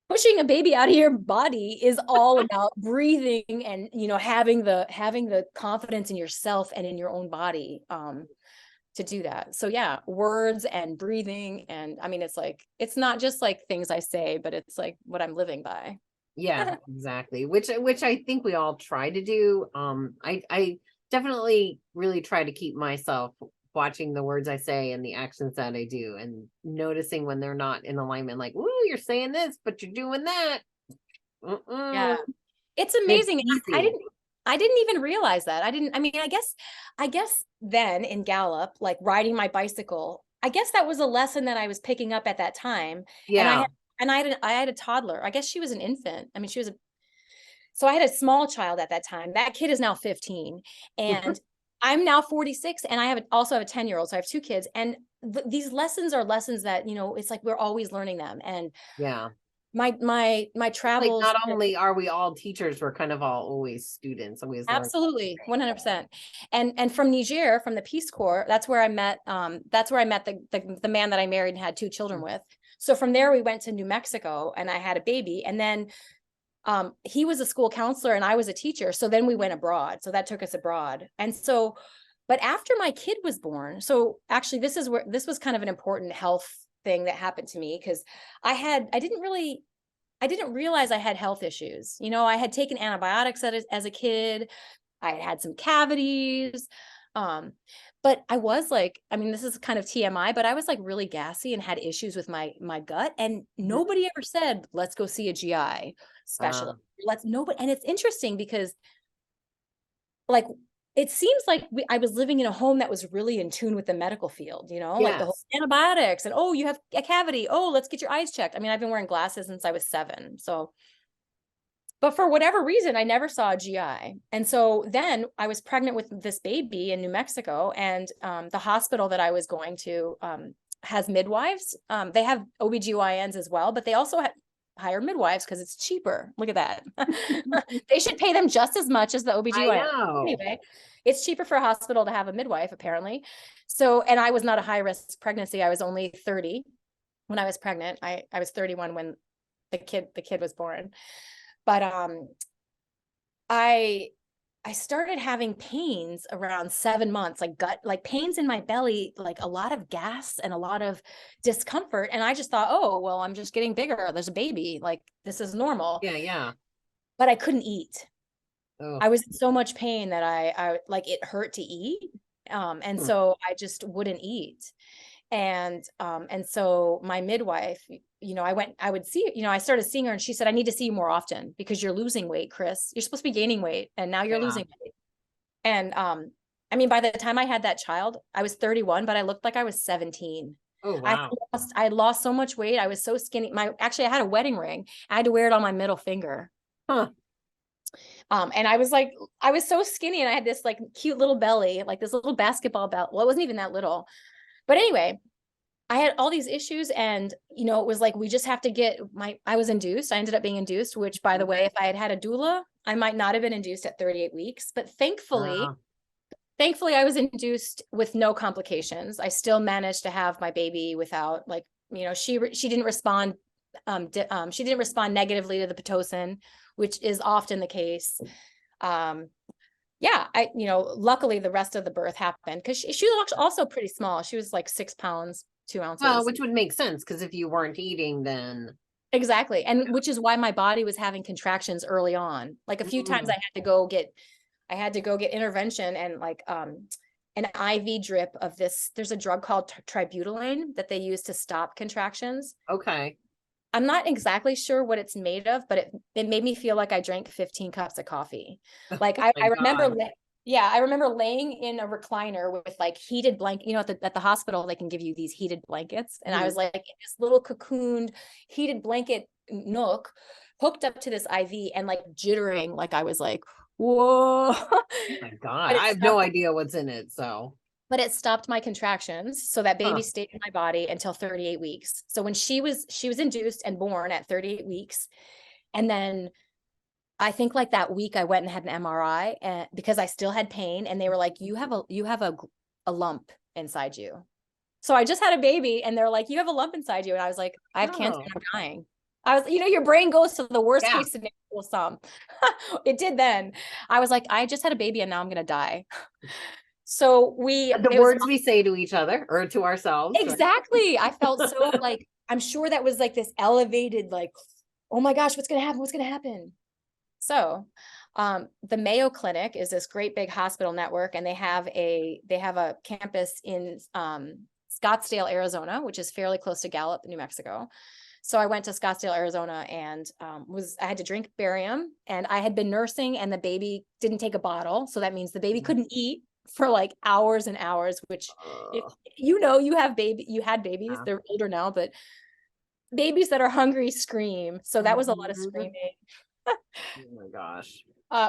pushing a baby out of your body is all about breathing and, having the confidence in yourself and in your own body, to do that. So yeah, words and breathing. And I mean, it's not just like things I say, but it's like what I'm living by. Yeah, exactly. Which I think we all try to do. I definitely really try to keep myself watching the words I say and the actions that I do, and noticing when they're not in alignment, like, "Ooh, you're saying this, but you're doing that." Yeah. It's amazing. I didn't even realize that. I guess then in Gallup, like riding my bicycle, I guess that was a lesson that I was picking up at that time. Yeah. And I had a toddler. I guess she was an infant. I mean, so I had a small child at that time. That kid is now 15 and I'm now 46, and I also have a 10-year-old. So I have 2 kids, and these lessons are lessons that, it's like, we're always learning them. And yeah. My travels. Like, not only are we all teachers, we're kind of all always students. Always Absolutely, 100%. And from Niger, from the Peace Corps, that's where I met the man that I married and had 2 children with. So from there we went to New Mexico, and I had a baby, and then he was a school counselor and I was a teacher. So then we went abroad. So that took us abroad. And so, but after my kid was born, so actually this was kind of an important health thing that happened to me because I didn't realize I had health issues. You know, I had taken antibiotics as a kid. I had some cavities. But I was like, I mean, this is kind of TMI, but I was like really gassy and had issues with my gut. And nobody ever said, let's go see a GI specialist. Nobody. And it's interesting because like, it seems like I was living in a home that was really in tune with the medical field, you know, like the whole antibiotics and, oh, you have a cavity. Oh, let's get your eyes checked. I mean, I've been wearing glasses since I was 7. So, but for whatever reason, I never saw a GI. And so then I was pregnant with this baby in New Mexico, and the hospital that I was going to has midwives. They have OBGYNs as well, but they also hire midwives because it's cheaper. Look at that. They should pay them just as much as the OBGYN. I know. Anyway, it's cheaper for a hospital to have a midwife, apparently. So, and I was not a high risk pregnancy. I was only 30 when I was pregnant. I was 31 when the kid was born. But I started having pains around 7 months, like gut, like pains in my belly, like a lot of gas and a lot of discomfort. And I just thought, oh, well, I'm just getting bigger. There's a baby. Like, this is normal. Yeah. But I couldn't eat. Oh. I was in so much pain that I like, it hurt to eat. And so I just wouldn't eat. And so my midwife, you know, I started seeing her, and she said, I need to see you more often because you're losing weight, Chris. You're supposed to be gaining weight, and now you're losing weight. And, I mean, by the time I had that child, I was 31, but I looked like I was 17. Oh, wow. I lost so much weight. I was so skinny. Actually, I had a wedding ring. I had to wear it on my middle finger. Huh. And I was so skinny, and I had this like cute little belly, like this little basketball belt. Well, it wasn't even that little. But anyway, I had all these issues, and, you know, it was like, we just have to get I was induced. I ended up being induced, which, by the way, if I had had a doula, I might not have been induced at 38 weeks, but thankfully I was induced with no complications. I still managed to have my baby without, like, you know, she didn't respond. She didn't respond negatively to the Pitocin, which is often the case. Yeah, you know, luckily the rest of the birth happened because she was also pretty small. She was like 6 pounds, 2 ounces. Well, which would make sense because if you weren't eating, then. Exactly. And which is why my body was having contractions early on. Like a few times I had to go get intervention and like an IV drip of this. There's a drug called tributylane that they use to stop contractions. Okay. I'm not exactly sure what it's made of, but it made me feel like I drank 15 cups of coffee. Like I remember, I remember laying in a recliner with like heated blanket, you know, at the hospital, they can give you these heated blankets. And I was like in this little cocooned heated blanket nook hooked up to this IV and like jittering. Like I was like, whoa. Oh my God. I have no idea what's in it. So. But it stopped my contractions. So that baby stayed in my body until 38 weeks. So when she was induced and born at 38 weeks. And then I think like that week I went and had an MRI and because I still had pain, and they were like, you have a lump inside you. So I just had a baby, and they're like, you have a lump inside you. And I was like, I have cancer and I'm dying. I was, you know, your brain goes to the worst case scenario. Some it did then. I was like, I just had a baby and now I'm going to die. So the words we say to each other or to ourselves. Exactly. I felt so like, I'm sure that was like this elevated, like, oh my gosh, what's going to happen? What's going to happen? So, the Mayo Clinic is this great big hospital network, and they have a campus in, Scottsdale, Arizona, which is fairly close to Gallup, New Mexico. So I went to Scottsdale, Arizona, and I had to drink barium, and I had been nursing, and the baby didn't take a bottle. So that means the baby couldn't eat for like hours and hours, which, you had babies, they're older now, but babies that are hungry scream. So that was a lot of screaming. Oh my gosh.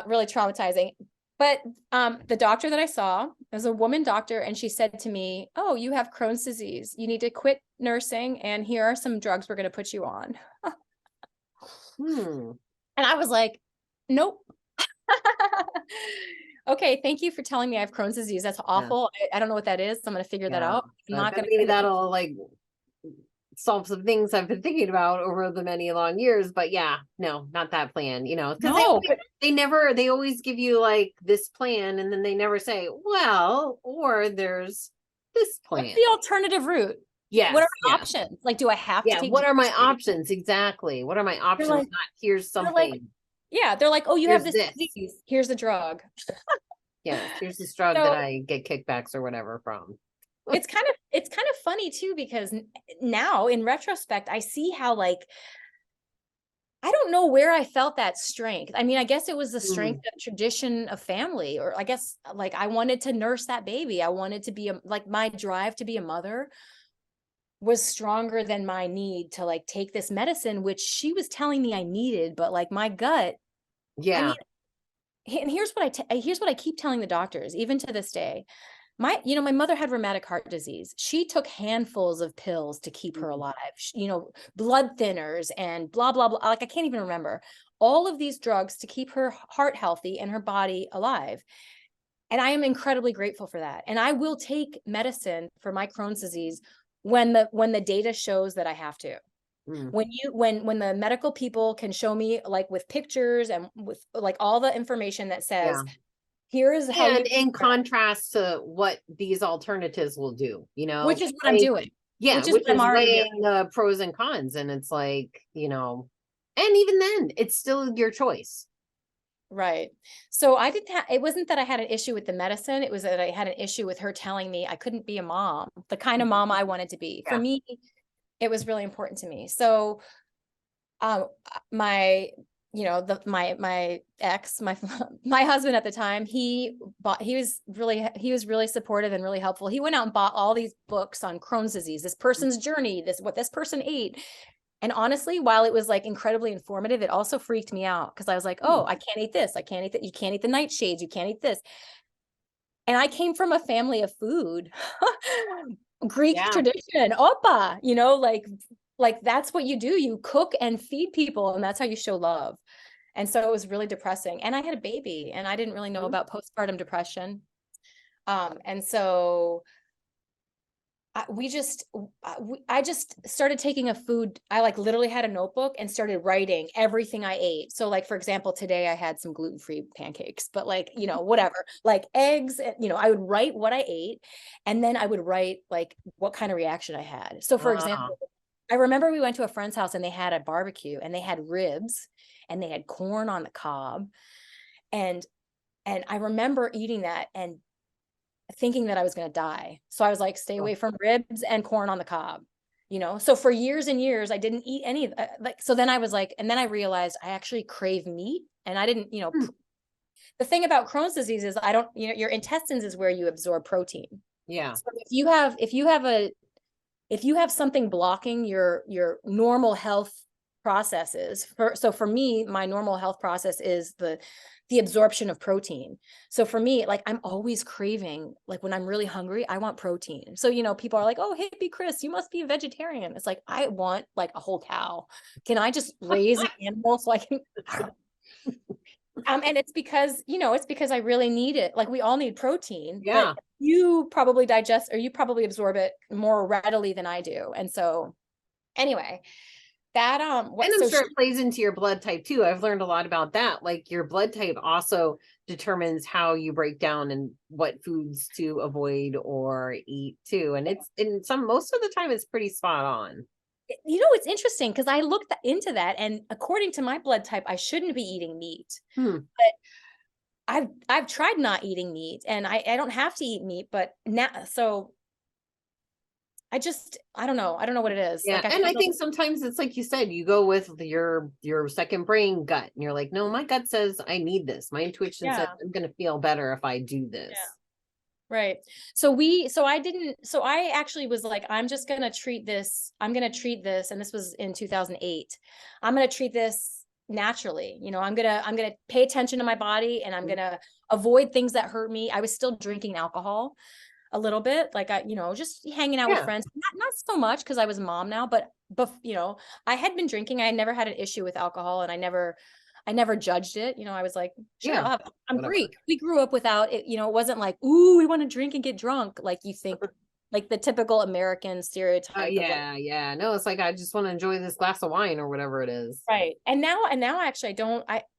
Really traumatizing. But the doctor that I saw was a woman doctor, and she said to me, oh, you have Crohn's disease. You need to quit nursing, and here are some drugs we're going to put you on. And I was like, nope. Okay, thank you for telling me I have Crohn's disease. That's awful. I don't know what that is. I'm going to figure that out. I'm not going to. Maybe that'll like solve some things I've been thinking about over the many long years. But yeah, no, not that plan. You know, because they always give you like this plan, and then they never say, well, or there's this plan. What's the alternative route? what are Yes. my Yeah. options? Like, do I have to Yeah. take What are my drugs? options? Exactly. What are my They're options? like, Not here's they're like, something. yeah, they're like, oh, you have Here's this this. disease. Here's the drug. Yes. Here's this drug that So I get kickbacks or whatever from. it's kind of funny too, because now in retrospect, I see how, like, I don't know where I felt that strength. I mean, I guess it was the strength of tradition of family, or I guess like I wanted to nurse that baby. I wanted to be like, my drive to be a mother was stronger than my need to like take this medicine, which she was telling me I needed, but like my gut, I Yeah. mean, and here's what I keep telling the doctors, even to this day. My mother had rheumatic heart disease. She took handfuls of pills to keep her alive, blood thinners and blah, blah, blah. Like, I can't even remember all of these drugs to keep her heart healthy and her body alive. And I am incredibly grateful for that. And I will take medicine for my Crohn's disease when the data shows that I have to. Mm. When the medical people can show me, like, with pictures and with like all the information that says, Yeah. here is how you, And in contrast to what these alternatives will do, which is what I'm like, doing, yeah, which is which what I'm is already doing. weighing the pros and cons. And it's like, and even then, it's still your choice. Right. So I didn't have, it wasn't that I had an issue with the medicine. It was that I had an issue with her telling me I couldn't be a mom, the kind of mom I wanted to be. For Yeah. me, it was really important to me. So, my, my ex, my husband at the time, he was really supportive and really helpful. He went out and bought all these books on Crohn's disease, this person's journey, what this person ate. And honestly, while it was like incredibly informative, it also freaked me out, because I was like, oh, I can't eat this. I can't eat that. You can't eat the nightshades. You can't eat this. And I came from a family of food, Greek Yeah. tradition, oppa, like that's what you do. You cook and feed people, and that's how you show love. And so it was really depressing. And I had a baby, and I didn't really know about postpartum depression. And so I just started taking a food. I like literally had a notebook and started writing everything I ate. So like, for example, today I had some gluten-free pancakes, but like, whatever, like eggs, I would write what I ate, and then I would write like what kind of reaction I had. So for example, I remember we went to a friend's house and they had a barbecue and they had ribs and they had corn on the cob. And I remember eating that and thinking that I was going to die. So I was like, stay away from ribs and corn on the cob, So for years and years, I didn't eat any of like, so then I was like, and then I realized I actually crave meat, and I didn't, the thing about Crohn's disease is I don't, your intestines is where you absorb protein. Yeah. So if you have something blocking your normal health processes, so for me, my normal health process is the absorption of protein. So for me, like, I'm always craving, like when I'm really hungry, I want protein. So, people are like, oh, hippie Chris, you must be a vegetarian. It's like, I want like a whole cow. Can I just raise an animal so I can, and it's because, I really need it. Like, we all need protein, Yeah. but you probably digest, or you probably absorb it more readily than I do. And so anyway, that, And I'm sure it plays into your blood type too. I've learned a lot about that. Like, your blood type also determines how you break down and what foods to avoid or eat too. And most of the time it's pretty spot on. It's interesting, because I looked into that, and according to my blood type, I shouldn't be eating meat. But I've tried not eating meat, and I don't have to eat meat, but now, so I don't know. I don't know what it is. Yeah. Like, I think sometimes it's like you said, you go with your second brain gut, and you're like, no, my gut says I need this. My intuition says I'm going to feel better if I do this. Yeah. Right. So I actually was like, I'm going to treat this. And this was in 2008. I'm going to treat this naturally. I'm going to pay attention to my body, and I'm going to avoid things that hurt me. I was still drinking alcohol a little bit, like, just hanging out with friends, not so much, because I was a mom now, but I had been drinking. I had never had an issue with alcohol, and I never judged it. I was like, sure, I'm whatever. Greek. We grew up without it. It wasn't like, ooh, we want to drink and get drunk, like you think, like the typical American stereotype. Yeah. No, it's like, I just want to enjoy this glass of wine or whatever it is. Right. And now actually,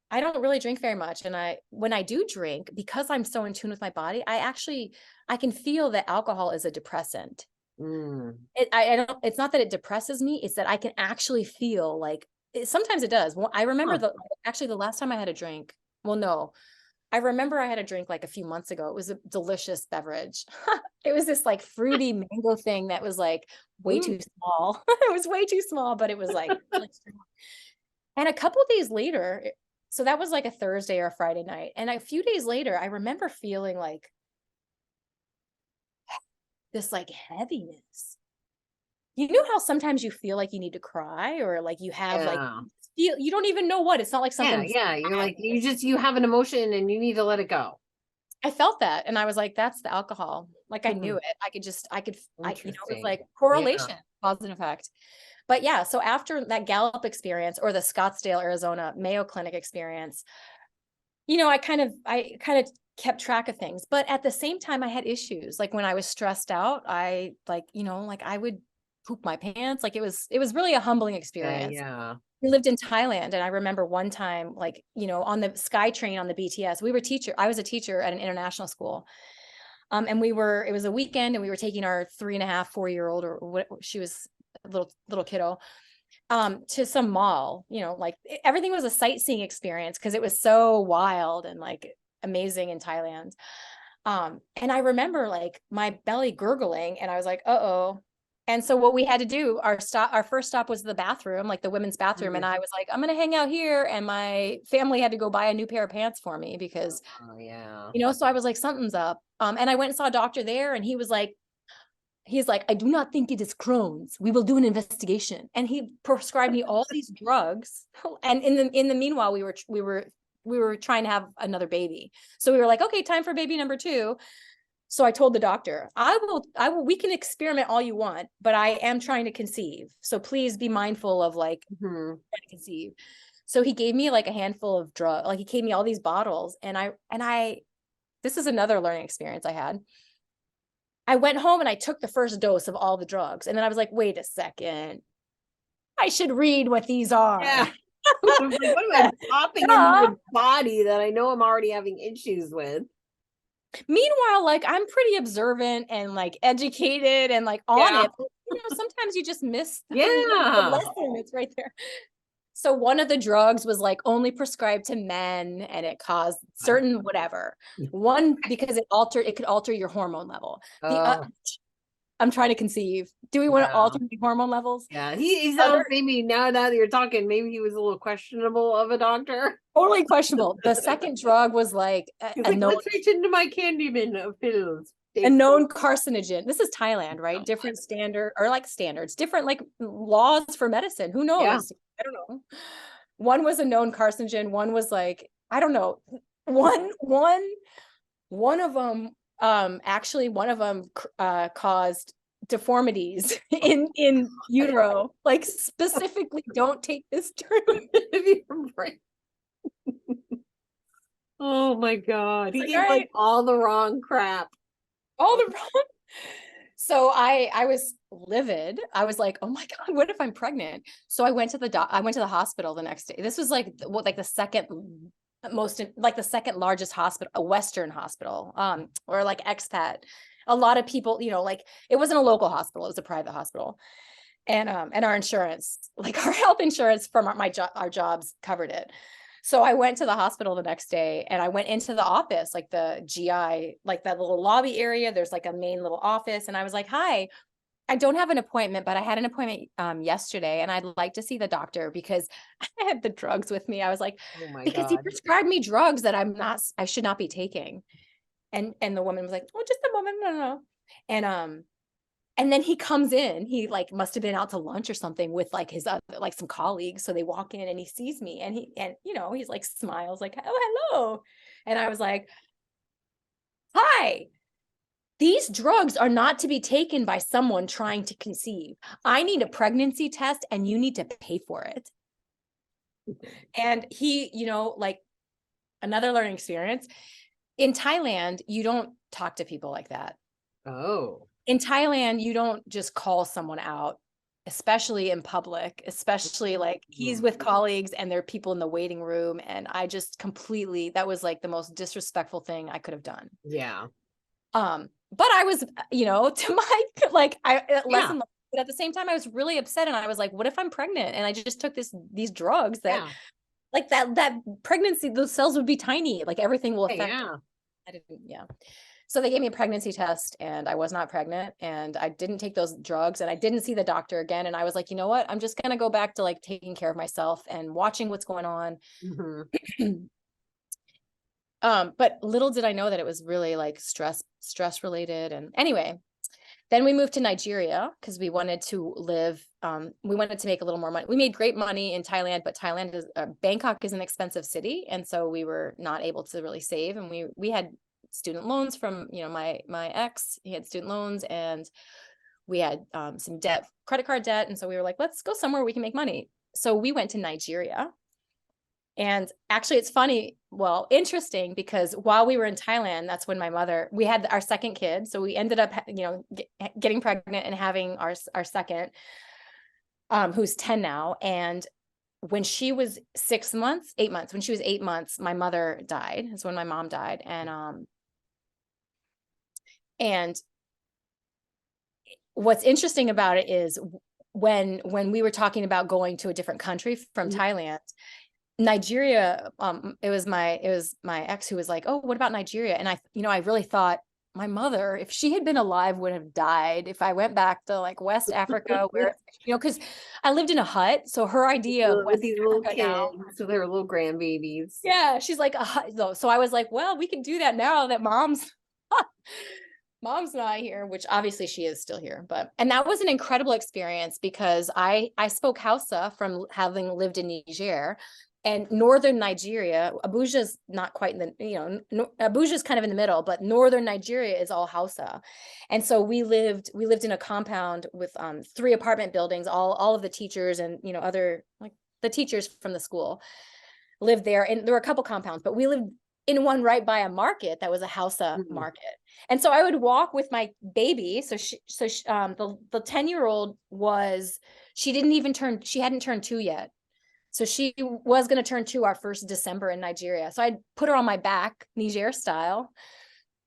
I don't really drink very much. And when I do drink, because I'm so in tune with my body, I can feel that alcohol is a depressant. I don't, it's not that it depresses me. It's that I can actually feel like sometimes it does. Well, I remember actually the last time I had a drink. Well, no, I remember I had a drink like a few months ago. It was a delicious beverage. It was this like fruity mango thing that was like way too small. It was way too small, but it was like, and a couple of days later, so that was like a Thursday or a Friday night. And a few days later, I remember feeling like this like heaviness. You know how sometimes you feel like you need to cry or like you have like you don't even know what. It's not like something. Yeah. You're like, you have an emotion and you need to let it go. I felt that. And I was like, that's the alcohol. Like I knew it. It was like correlation, cause and effect. But yeah, so after that Gallup experience or the Scottsdale, Arizona Mayo Clinic experience, I kind of kept track of things. But at the same time, I had issues. Like when I was stressed out, I I would poop my pants. Like it was really a humbling experience. Yeah. We lived in Thailand, and I remember one time, like, on the Sky Train on the BTS, I was a teacher at an international school. And it was a weekend, and we were taking our 3.5, 4-year-old, or what, she was a little kiddo, to some mall, like everything was a sightseeing experience because it was so wild and like amazing in Thailand. And I remember like my belly gurgling, and I was like, uh-oh. And so what we had to do, our first stop was the bathroom, like the women's bathroom. And I was like, I'm going to hang out here. And my family had to go buy a new pair of pants for me because, so I was like, something's up. And I went and saw a doctor there, and he's like, I do not think it is Crohn's. We will do an investigation. And he prescribed me all these drugs. And in the meanwhile, we were trying to have another baby. So we were like, okay, time for baby number 2. So I told the doctor, we can experiment all you want, but I am trying to conceive. So please be mindful of like trying to conceive. So he gave me like a handful of drugs, like he gave me all these bottles. And this is another learning experience I had. I went home and I took the first dose of all the drugs. And then I was like, wait a second, I should read what these are. Yeah. What am I popping in my body that I know I'm already having issues with? Meanwhile, like I'm pretty observant and like educated and like on it. But, sometimes you just miss the lesson. It's right there. So one of the drugs was like only prescribed to men, and it caused certain whatever. One, because it could alter your hormone level. I'm trying to conceive. Do we want to alter the hormone levels? Yeah, he's maybe now that you're talking, maybe he was a little questionable of a doctor. Totally questionable. The second drug was like let's reach into my candy bin of pills. A known carcinogen. This is Thailand, right? Different standards, different like laws for medicine. Who knows? Yeah. I don't know. One was a known carcinogen. One was like, I don't know. One of them, actually one of them caused deformities in utero. Like specifically, don't take this during your brain. Oh my God. He gave like all the wrong crap. So I was livid. I was like, oh my God, what if I'm pregnant? So I went to the hospital the next day. This was like the second largest hospital, a Western hospital, or like expat. A lot of people, like it wasn't a local hospital, it was a private hospital. And our insurance, like our health insurance from our jobs covered it. So I went to the hospital the next day, and I went into the office, like the GI, like that little lobby area. There's like a main little office. And I was like, hi, I don't have an appointment, but I had an appointment yesterday, and I'd like to see the doctor because I had the drugs with me. I was like, because he prescribed me drugs that I should not be taking. And the woman was like, oh, just a moment. No. And then he comes in, he like must've been out to lunch or something with like his like some colleagues. So they walk in, and he sees me, and he's like smiles like, oh, hello. And I was like, hi, these drugs are not to be taken by someone trying to conceive. I need a pregnancy test, and you need to pay for it. And he, like another learning experience in Thailand, you don't talk to people like that. Oh. In Thailand, you don't just call someone out, especially in public, especially like he's with colleagues and there are people in the waiting room. And I just that was like the most disrespectful thing I could have done. Yeah. but I was, to my, like, Yeah. lesson, but at the same time, I was really upset. And I was like, what if I'm pregnant? And I just took these drugs that, Yeah. like, that pregnancy, those cells would be tiny, like everything will Hey, affect. yeah. I didn't, yeah. So they gave me a pregnancy test and I was not pregnant and I didn't take those drugs and I didn't see the doctor again. And I was like, you know what? I'm just going to go back to like taking care of myself and watching what's going on. Hmm. But little did I know that it was really like stress related. And anyway, then we moved to Nigeria because we wanted to live, we wanted to make a little more money. We made great money in Thailand, but Bangkok is an expensive city. And so we were not able to really save. And we had student loans from, my ex, he had student loans and we had some debt, credit card debt. And so we were like, let's go somewhere we can make money. So we went to Nigeria. And actually, it's funny, well, interesting, because while we were in Thailand, that's when we had our second kid. So we ended up, getting pregnant and having our second, who's 10 now. And when she was 8 months, when she was 8 months, my mother died. That's when my mom died. And what's interesting about it is when we were talking about going to a different country from Thailand, Nigeria, it was my ex who was like, oh, what about Nigeria? And I really thought my mother, if she had been alive, would have died if I went back to like West Africa, where, because I lived in a hut. So her idea of With West these little Africa now, kids, so they were little grandbabies. yeah, she's like a hut though. So I was like, well, we can do that now that mom's not here, which obviously she is still here. And that was an incredible experience because I spoke Hausa from having lived in Niger. And northern Nigeria, Abuja's not quite in the, Abuja's kind of in the middle, but northern Nigeria is all Hausa. And so we lived in a compound with 3 apartment buildings, all of the teachers and, other, like, the teachers from the school lived there. And there were a couple compounds, but we lived in one right by a market that was a Hausa market. And so I would walk with my baby. So the 10-year-old she hadn't turned 2 yet. So she was going to turn 2 our first December in Nigeria. So I'd put her on my back, Niger style,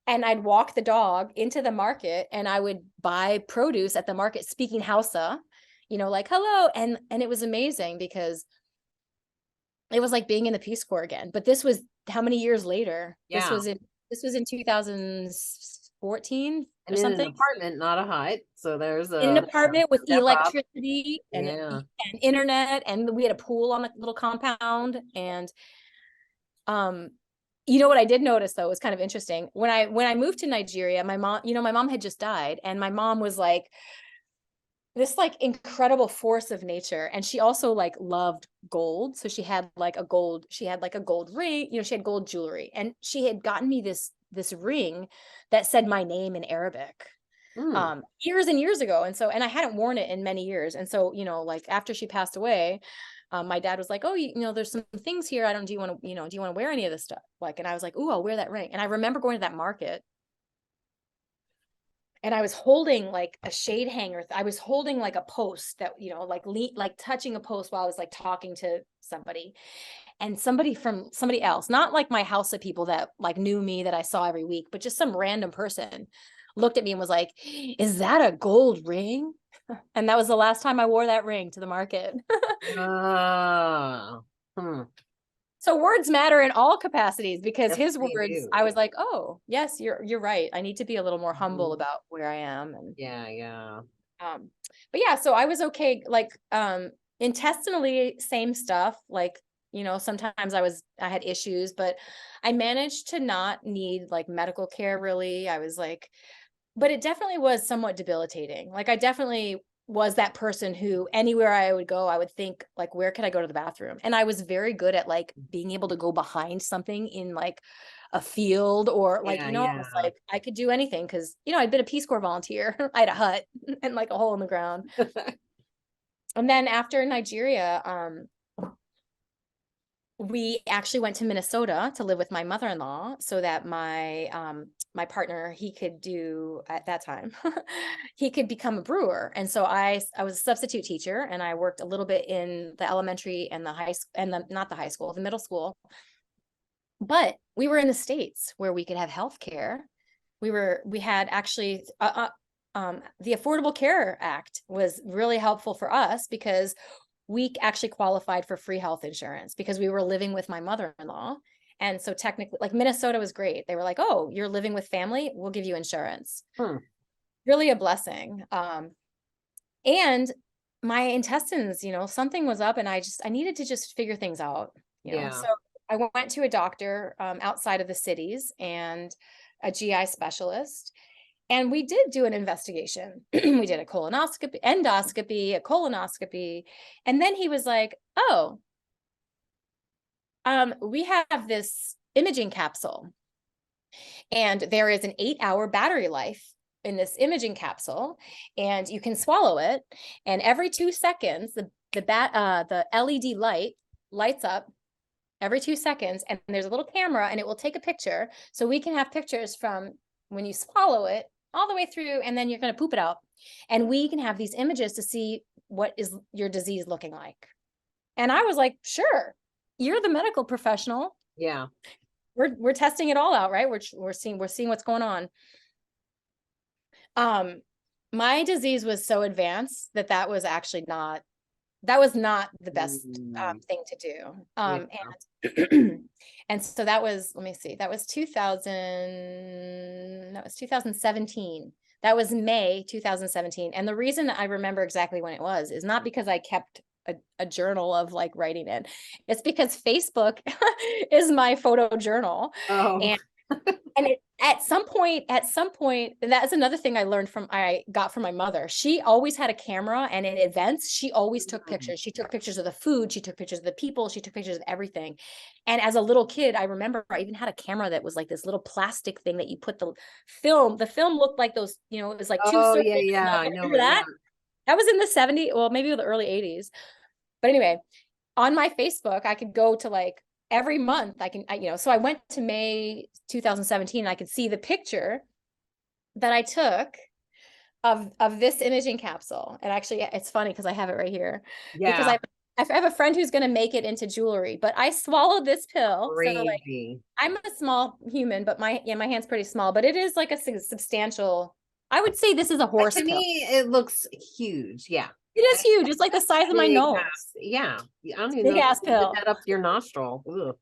and I'd walk the dog into the market and I would buy produce at the market speaking Hausa, like hello. And it was amazing because it was like being in the Peace Corps again. But this was how many years later? Yeah. This was in 2014 And or in something. an apartment, not a hut. So there's In an apartment with electricity Yeah. and internet, and we had a pool on the little compound. And what I did notice though was kind of interesting. When I moved to Nigeria, my mom had just died, and my mom was like this like incredible force of nature. And she also like loved gold. So she had like a gold ring, she had gold jewelry, and she had gotten me this ring that said my name in Arabic years and years ago. And I hadn't worn it in many years. And so, like after she passed away, my dad was like, oh, there's some things here. Do you want to wear any of this stuff? Like, and I was like, ooh, I'll wear that ring. And I remember going to that market and I was holding like a shade hanger. I was holding like a post that, like touching a post while I was like talking to somebody. And somebody else, not like my Hausa people that like knew me that I saw every week, but just some random person looked at me and was like, is that a gold ring? And that was the last time I wore that ring to the market. So words matter in all capacities, because his words, I was like, oh, yes, you're right. I need to be a little more humble about where I am. And yeah. But yeah, so I was okay. Like, intestinally, same stuff. Like, sometimes I had issues, but I managed to not need like medical care really. I was like, but it definitely was somewhat debilitating. Like I definitely was that person who anywhere I would go, I would think like, where could I go to the bathroom? And I was very good at like being able to go behind something in like a field or like, I was like, I could do anything. Cause I'd been a Peace Corps volunteer. I had a hut and like a hole in the ground. And then after Nigeria, we actually went to Minnesota to live with my mother-in-law so that my partner, he could do at that time, he could become a brewer. And so I was a substitute teacher, and I worked a little bit in the elementary and the high school, and not the high school, the middle school. But we were in the States where we could have health care. we had actually, the Affordable Care Act was really helpful for us because we actually qualified for free health insurance because we were living with my mother-in-law. And so technically, like Minnesota was great. They were like, oh, you're living with family, we'll give you insurance. Really a blessing. And my intestines, something was up and I needed to just figure things out, So I went to a doctor outside of the cities and a GI specialist. And we did do an investigation. We did a colonoscopy, endoscopy, a colonoscopy. And then he was like, oh, we have this imaging capsule. And there is an 8-hour battery life in this imaging capsule. And you can swallow it. And every 2 seconds, the LED light lights up every 2 seconds. And there's a little camera and it will take a picture. So we can have pictures from when you swallow it all the way through, and then you're going to poop it out. And we can have these images to see what is your disease looking like. And I was like, sure, you're the medical professional. Yeah. We're testing it all out, right? We're seeing what's going on. My disease was so advanced that was actually not the best thing to do. And so that was, let me see, that was 2017. That was May 2017. And the reason I remember exactly when it was is not because I kept a journal of like writing it. It's because Facebook is my photo journal. Oh. And at some point, and that's another thing I got from my mother. She always had a camera, and in events, she always took pictures. She took pictures of the food. She took pictures of the people. She took pictures of everything. And as a little kid, I remember I even had a camera that was like this little plastic thing that you put the film looked like those, it was like two circles. Yeah. I know that. That was in the 70s, well, maybe the early 80s. But anyway, on my Facebook, I could go to like every month so I went to May 2017 and I could see the picture that I took of this imaging capsule. And actually it's funny because I have it right here. Yeah. Because I have a friend who's going to make it into jewelry, but I swallowed this pill. Crazy. So like, I'm a small human, but my hand's pretty small, but it is like a substantial, I would say this is a horse pill. To me, it looks huge. Yeah. It is huge. It's like the size of my nose. Yeah. I don't even big know ass pill. Put that up your nostril. Ugh.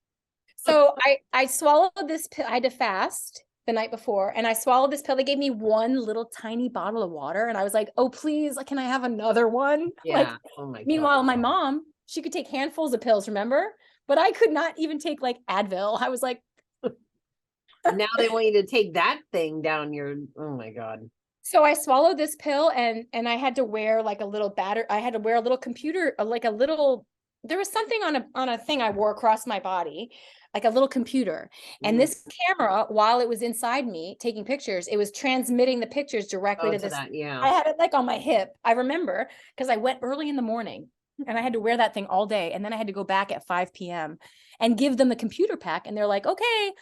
So I swallowed this pill. I had to fast the night before, and I swallowed this pill. They gave me one little tiny bottle of water, and I was like, "Oh, please, can I have another one?" Yeah. Oh my God. Meanwhile, my mom, she could take handfuls of pills, remember? But I could not even take like Advil. I was like, now they want you to take that thing down your. Oh my God. So I swallowed this pill, and I had to wear like a little I had to wear a little computer, like a little. There was something on a thing I wore across my body, like a little computer. And this camera, while it was inside me taking pictures, it was transmitting the pictures directly to this. That, yeah. I had it like on my hip. I remember because I went early in the morning and I had to wear that thing all day. And then I had to go back at 5 p.m. and give them the computer pack. And they're like, okay,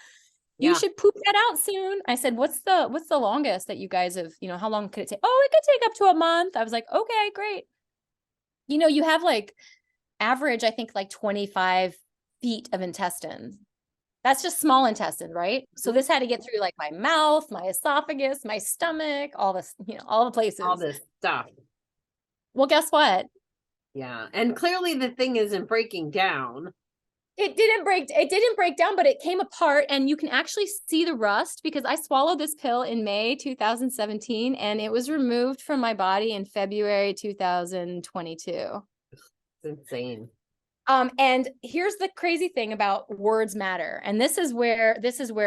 you should poop that out soon. I said, what's the longest that you guys have, how long could it take? Oh, it could take up to a month. I was like, okay, great. You have like average, I think like 25 feet of intestines. That's just small intestine, right? So this had to get through like my mouth, my esophagus, my stomach, all this, all the places. All this stuff. Well, guess what? Yeah. And clearly the thing isn't breaking down. It didn't break down, but it came apart, and you can actually see the rust because I swallowed this pill in May 2017 and it was removed from my body in February 2022. It's insane. And here's the crazy thing about words matter. And this is where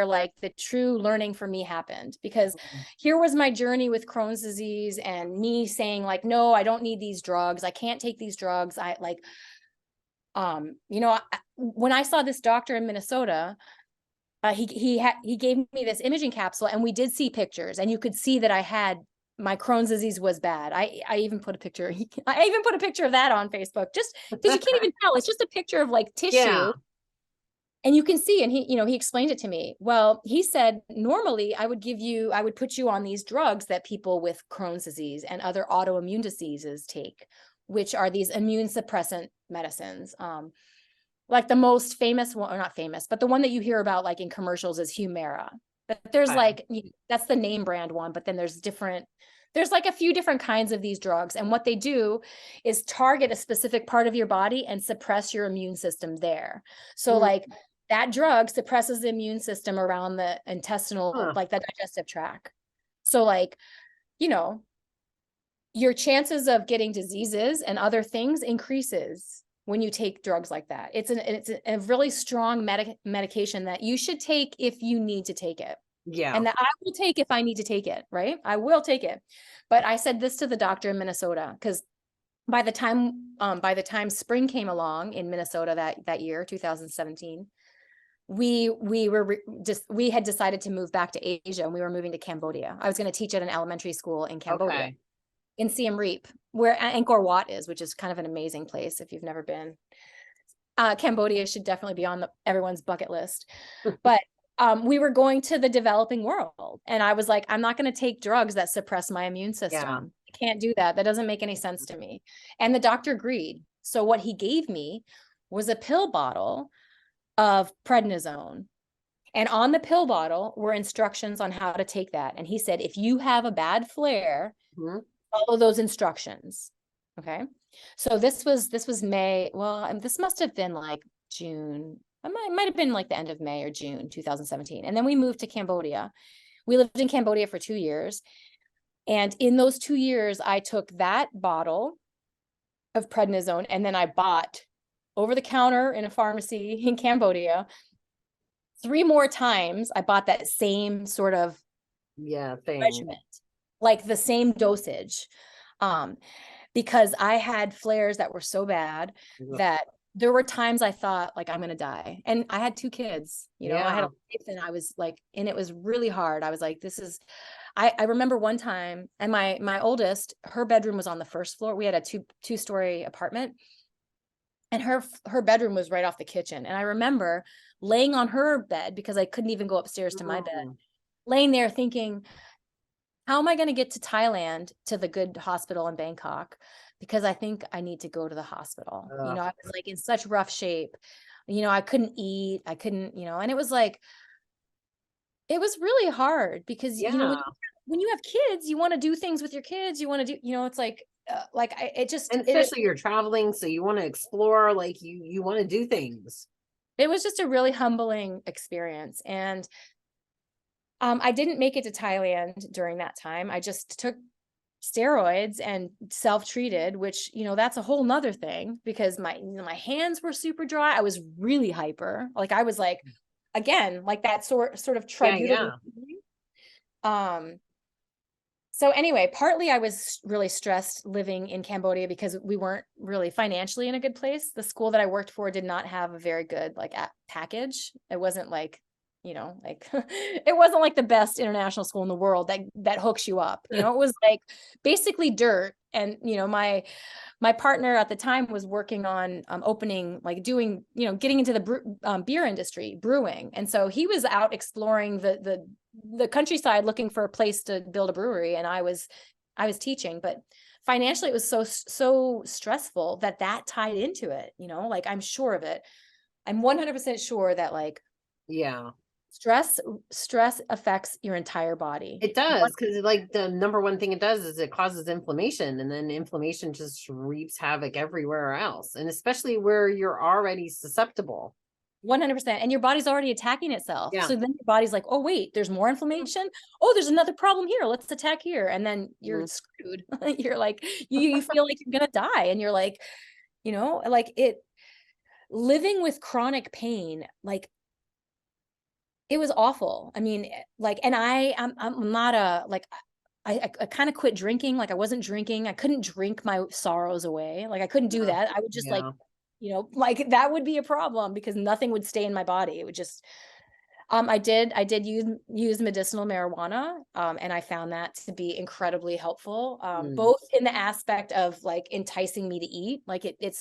like the true learning for me happened, because here was my journey with Crohn's disease and me saying like, no, I don't need these drugs. I can't take these drugs. When I saw this doctor in Minnesota, he gave me this imaging capsule, and we did see pictures, and you could see that I had my Crohn's disease was bad. I even put a picture. I even put a picture of that on Facebook, just because you can't even tell. It's just a picture of like tissue, and you can see. And he explained it to me. Well, he said normally I would put you on these drugs that people with Crohn's disease and other autoimmune diseases take, which are these immune suppressant medicines. Like the most famous one, or not famous, but the one that you hear about like in commercials is Humira. But there's Okay. like, that's the name brand one, but then there's like a few different kinds of these drugs. And what they do is target a specific part of your body and suppress your immune system there. So like that drug suppresses the immune system around the intestinal, like the digestive tract. So like, your chances of getting diseases and other things increases when you take drugs like that. It's a really strong medication that you should take if you need to take it. Yeah. And that I will take if I need to take it, right? I will take it. But I said this to the doctor in Minnesota, because by the time spring came along in Minnesota that year, 2017, we had decided to move back to Asia, and we were moving to Cambodia. I was going to teach at an elementary school in Cambodia. Okay. In Siem Reap, where Angkor Wat is, which is kind of an amazing place if you've never been. Cambodia should definitely be on everyone's bucket list. But we were going to the developing world, and I was like, I'm not going to take drugs that suppress my immune system. Yeah. I can't do that. That doesn't make any sense to me. And the doctor agreed. So what he gave me was a pill bottle of prednisone. And on the pill bottle were instructions on how to take that. And he said, if you have a bad flare, follow those instructions. Okay. So this was May. Well, this must have been like June. It might have been like the end of May or June 2017. And then we moved to Cambodia. We lived in Cambodia for 2 years. And in those 2 years, I took that bottle of prednisone, and then I bought over the counter in a pharmacy in Cambodia 3 more times. I bought that same sort of regimen, like the same dosage, because I had flares that were so bad that there were times I thought like, I'm going to die. And I had 2 kids, I had a wife, and I was like, and it was really hard. I was like, I remember one time, and my oldest, her bedroom was on the first floor. We had a two-story apartment, and her bedroom was right off the kitchen. And I remember laying on her bed, because I couldn't even go upstairs to my bed, laying there thinking, how am I going to get to Thailand, to the good hospital in Bangkok? Because I think I need to go to the hospital. I was like in such rough shape. I couldn't eat. I couldn't, and it was like, it was really hard because, when you have kids, you want to do things with your kids. You want to do, it's like, and especially you're traveling, so you want to explore, like you want to do things. It was just a really humbling experience. And I didn't make it to Thailand during that time. I just took steroids and self-treated, which, that's a whole nother thing, because my hands were super dry. I was really hyper. Like I was like, again, like that sort of tributary. So anyway, partly I was really stressed living in Cambodia because we weren't really financially in a good place. The school that I worked for did not have a very good package. It wasn't like, it wasn't like the best international school in the world that hooks you up. It was like basically dirt. And, my partner at the time was working on opening, like doing, getting into the beer industry, brewing. And so he was out exploring the countryside looking for a place to build a brewery. And I was teaching, but financially it was so stressful that tied into it, like I'm sure of it. I'm 100% sure that stress affects your entire body. It does, because like the number one thing it does is it causes inflammation, and then inflammation just wreaks havoc everywhere else, and especially where you're already susceptible. 100%. And your body's already attacking itself. So then your body's like, oh wait, there's more inflammation. Oh, there's another problem here. Let's attack here. And then you're screwed. You're like, you feel like you're gonna die. And you're like, living with chronic pain, like it was awful. I mean, and I'm not I kind of quit drinking. Like I wasn't drinking. I couldn't drink my sorrows away. Like I couldn't do that. I would just that would be a problem because nothing would stay in my body. It would just, I did use medicinal marijuana. And I found that to be incredibly helpful, both in the aspect of like enticing me to eat. Like it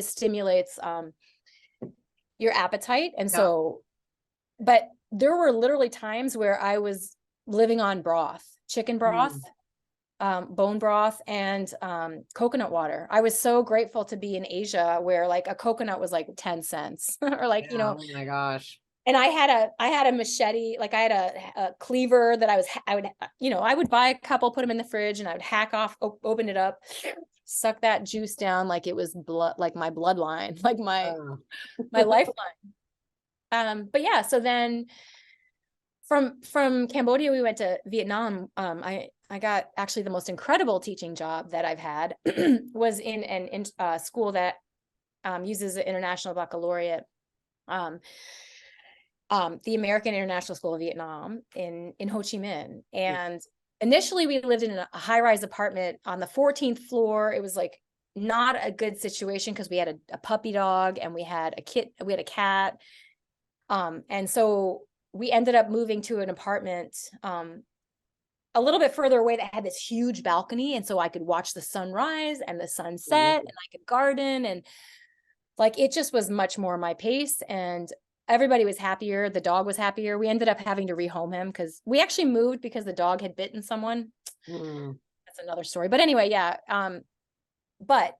stimulates, your appetite. And so, but there were literally times where I was living on broth, chicken broth, bone broth, and coconut water. I was so grateful to be in Asia where like a coconut was like 10 cents or like, oh my gosh. And I had a machete, like I had a cleaver that I would buy a couple, put them in the fridge, and I would hack off, open it up, suck that juice down like it was blood, like my bloodline, like Oh. my lifeline. But yeah, so then from Cambodia, we went to Vietnam. I got actually the most incredible teaching job that I've had was in an school that uses the International Baccalaureate, the American International School of Vietnam in Ho Chi Minh. And initially we lived in a high-rise apartment on the 14th floor. It was like not a good situation because we had a puppy dog and we had a cat. And so we ended up moving to an apartment a little bit further away that had this huge balcony. And so I could watch the sunrise and the sunset, and I could garden, and like it just was much more my pace, and everybody was happier. The dog was happier. We ended up having to rehome him because we actually moved because the dog had bitten someone. That's another story. But anyway, yeah. But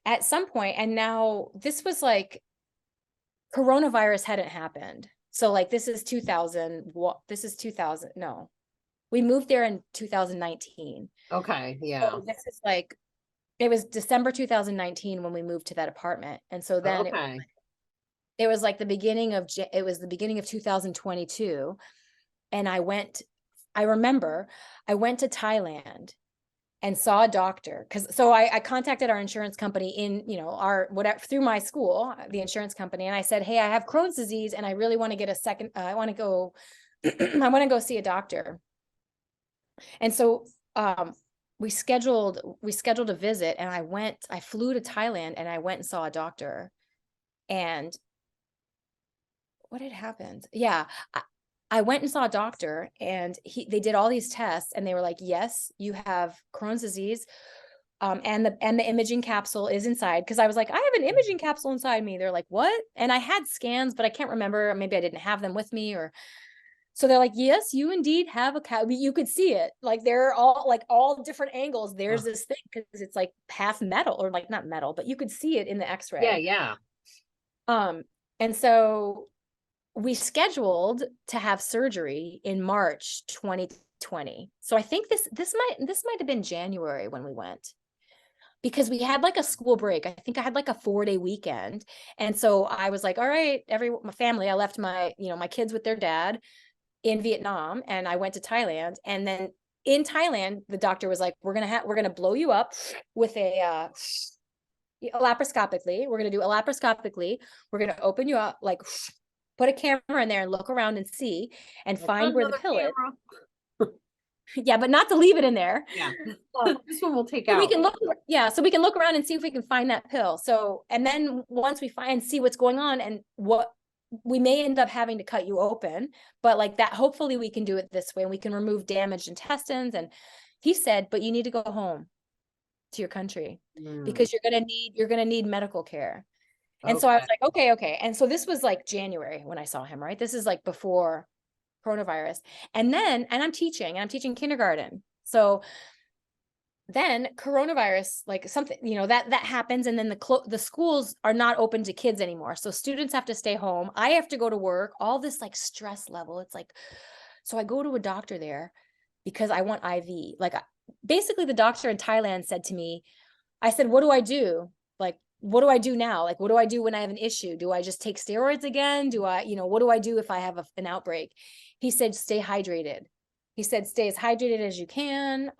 at some point, and now this was like coronavirus hadn't happened. So like this is 2000. This is 2000. No, we moved there in 2019. Okay. Yeah. So this is like, it was December 2019 when we moved to that apartment. And so then it was like the beginning of 2022. And I remember I went to Thailand and saw a doctor. So I contacted our insurance company through my school, the insurance company. And I said, hey, I have Crohn's disease and I really want to get I want to go, I want to go see a doctor. And so, we scheduled a visit, and I flew to Thailand and I went and saw a doctor. And what had happened? Yeah. I went and saw a doctor, and they did all these tests, and they were like, yes, you have Crohn's disease. And the imaging capsule is inside. Cause I was like, I have an imaging capsule inside me. They're like, what? And I had scans, but I can't remember. Maybe I didn't have them with me, so they're like, yes, you indeed have a cat. You could see it. Like they're all different angles. There's this thing because it's like half metal, or like not metal, but you could see it in the x-ray. Yeah. And so we scheduled to have surgery in March 2020. So I think this might have been January when we went, because we had like a school break. I think I had like a 4-day weekend. And so I was like, all right, my family, I left my kids with their dad in Vietnam, and I went to Thailand. And then in Thailand, the doctor was like, we're going to blow you up with laparoscopically. We're going to do a laparoscopically. We're going to open you up, like put a camera in there and look around and see and find where the pill is. Yeah, but not to leave it in there. Yeah. This one we'll take out. We can look, so we can look around and see if we can find that pill. So, and then once we see what's going on and what we may end up having to cut you open, but like that, hopefully we can do it this way and we can remove damaged intestines. And he said, but you need to go home to your country because you're going to need medical care. And so I was like, okay. And so this was like January when I saw him, right? This is like before coronavirus. And I'm teaching kindergarten. So then coronavirus, like something, that happens. And then the schools are not open to kids anymore. So students have to stay home. I have to go to work, all this like stress level. It's like, so I go to a doctor there because I want IV. Like basically the doctor in Thailand said to me, I said, what do I do? Like, what do I do now? Like, what do I do when I have an issue? Do I just take steroids again? Do I, what do I do if I have an outbreak? He said, stay hydrated. He said, stay as hydrated as you can.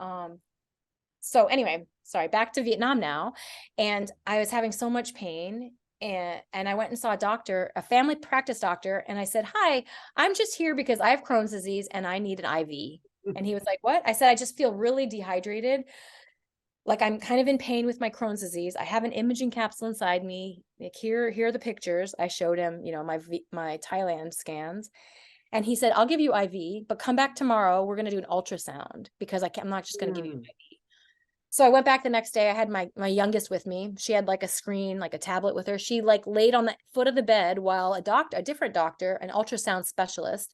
So anyway, sorry, back to Vietnam now. And I was having so much pain, and I went and saw a doctor, a family practice doctor. And I said, hi, I'm just here because I have Crohn's disease and I need an IV. And he was like, what? I said, I just feel really dehydrated. Like I'm kind of in pain with my Crohn's disease. I have an imaging capsule inside me. Like here are the pictures. I showed him, my Thailand scans. And he said, I'll give you IV, but come back tomorrow. We're going to do an ultrasound because I'm not just going to give you IV. So I went back the next day. I had my youngest with me. She had like a screen, like a tablet with her. She like laid on the foot of the bed while a different doctor, an ultrasound specialist,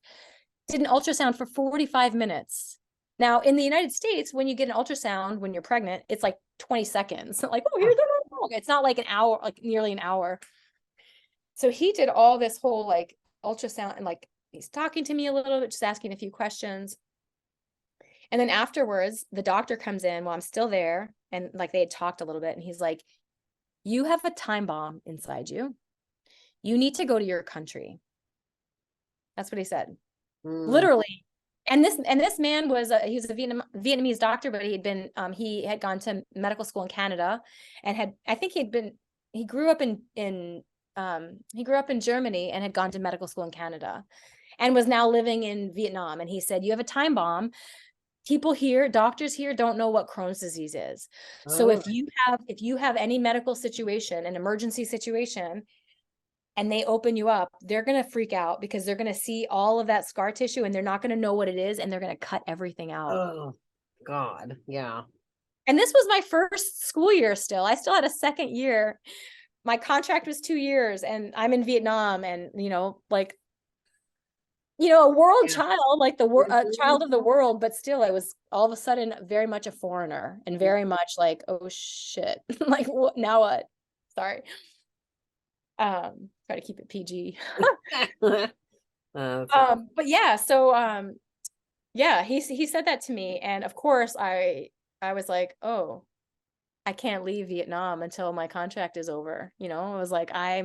did an ultrasound for 45 minutes. Now in the United States, when you get an ultrasound, when you're pregnant, it's like 20 seconds. Like, oh, here's the, it's not like an hour, like nearly an hour. So he did all this whole like ultrasound, and like he's talking to me a little bit, just asking a few questions. And then afterwards, the doctor comes in while I'm still there, and like they had talked a little bit, and he's like, "You have a time bomb inside you. You need to go to your country." That's what he said. Literally. And this man was he was a Vietnamese doctor, but he had gone to medical school in Canada, and he grew up in Germany and had gone to medical school in Canada, and was now living in Vietnam. And he said, "You have a time bomb. People here, doctors here, don't know what Crohn's disease is. So if you have any medical situation, an emergency situation, and they open you up, they're going to freak out because they're going to see all of that scar tissue and they're not going to know what it is, and they're going to cut everything out." Oh God. Yeah. And this was my first school year still. I still had a second year. My contract was 2 years, and I'm in Vietnam, and like a world child, like a child of the world, but still I was all of a sudden very much a foreigner, and very much like, oh shit, like what now, what? Sorry. Try to keep it PG. But yeah, so yeah, he said that to me, and of course I was like, oh, I can't leave Vietnam until my contract is over. I was like, I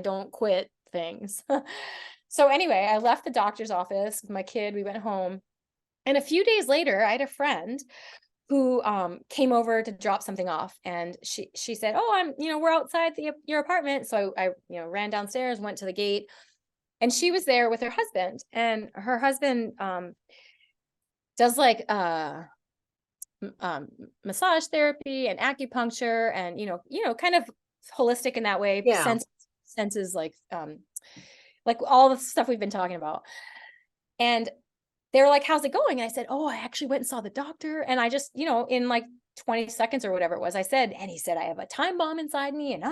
don't quit things. So anyway, I left the doctor's office with my kid. We went home, and a few days later, I had a friend who came over to drop something off, and she said, "Oh, we're outside your apartment." So I ran downstairs, went to the gate, and she was there with her husband, and her husband does like massage therapy and acupuncture, and kind of holistic in that way. Yeah. Senses like all the stuff we've been talking about. And they were like, "How's it going?" And I said, "Oh, I actually went and saw the doctor." And I just, in like 20 seconds or whatever it was, I said, and he said, "I have a time bomb inside me." And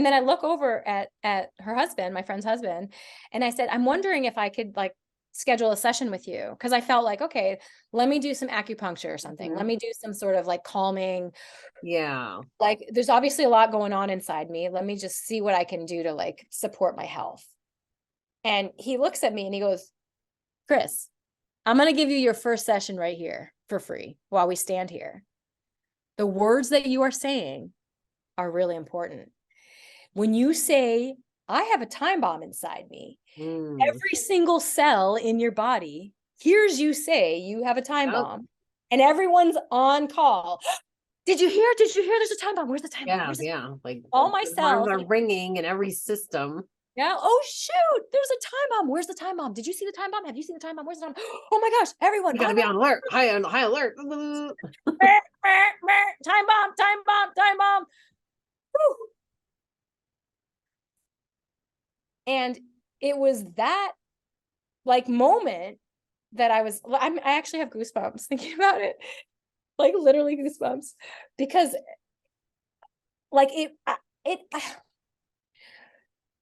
then I look over at her husband, my friend's husband, and I said, "I'm wondering if I could like schedule a session with you." Cause I felt like, okay, let me do some acupuncture or something. Let me do some sort of like calming. Yeah. Like there's obviously a lot going on inside me. Let me just see what I can do to like support my health. And he looks at me and he goes, "Chris, I'm going to give you your first session right here for free while we stand here. The words that you are saying are really important. When you say, 'I have a time bomb inside me,' every single cell in your body hears you say you have a time bomb, and everyone's on call. Did you hear? Did you hear? There's a time bomb. Where's the time bomb? Yeah. Like all my cells are ringing in every system. Yeah. Oh shoot! There's a time bomb. Where's the time bomb? Did you see the time bomb? Have you seen the time bomb? Where's the time? Oh my gosh! Everyone, you gotta be on alert. High alert. Time bomb! Time bomb! Time bomb! Woo. And it was that like moment that I actually have goosebumps thinking about it, like literally goosebumps, because like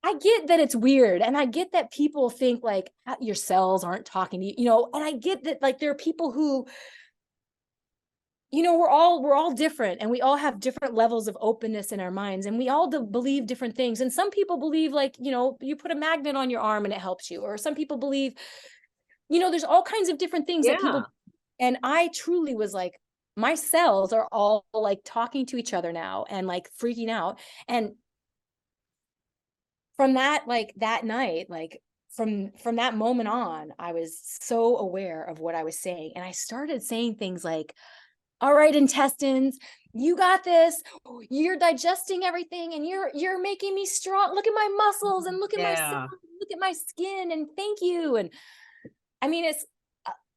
I get that it's weird, and I get that people think like your cells aren't talking to you, and I get that like there are people who, we're all different, and we all have different levels of openness in our minds, and we all believe different things. And some people believe like, you put a magnet on your arm and it helps you, or some people believe, there's all kinds of different things that people, and I truly was like, my cells are all like talking to each other now and like freaking out. And from that, like that night, like from that moment on, I was so aware of what I was saying. And I started saying things like, "All right, intestines, you got this. You're digesting everything, and you're making me strong. Look at my muscles, and look at my cells, look at my skin, and thank you." And I mean, it's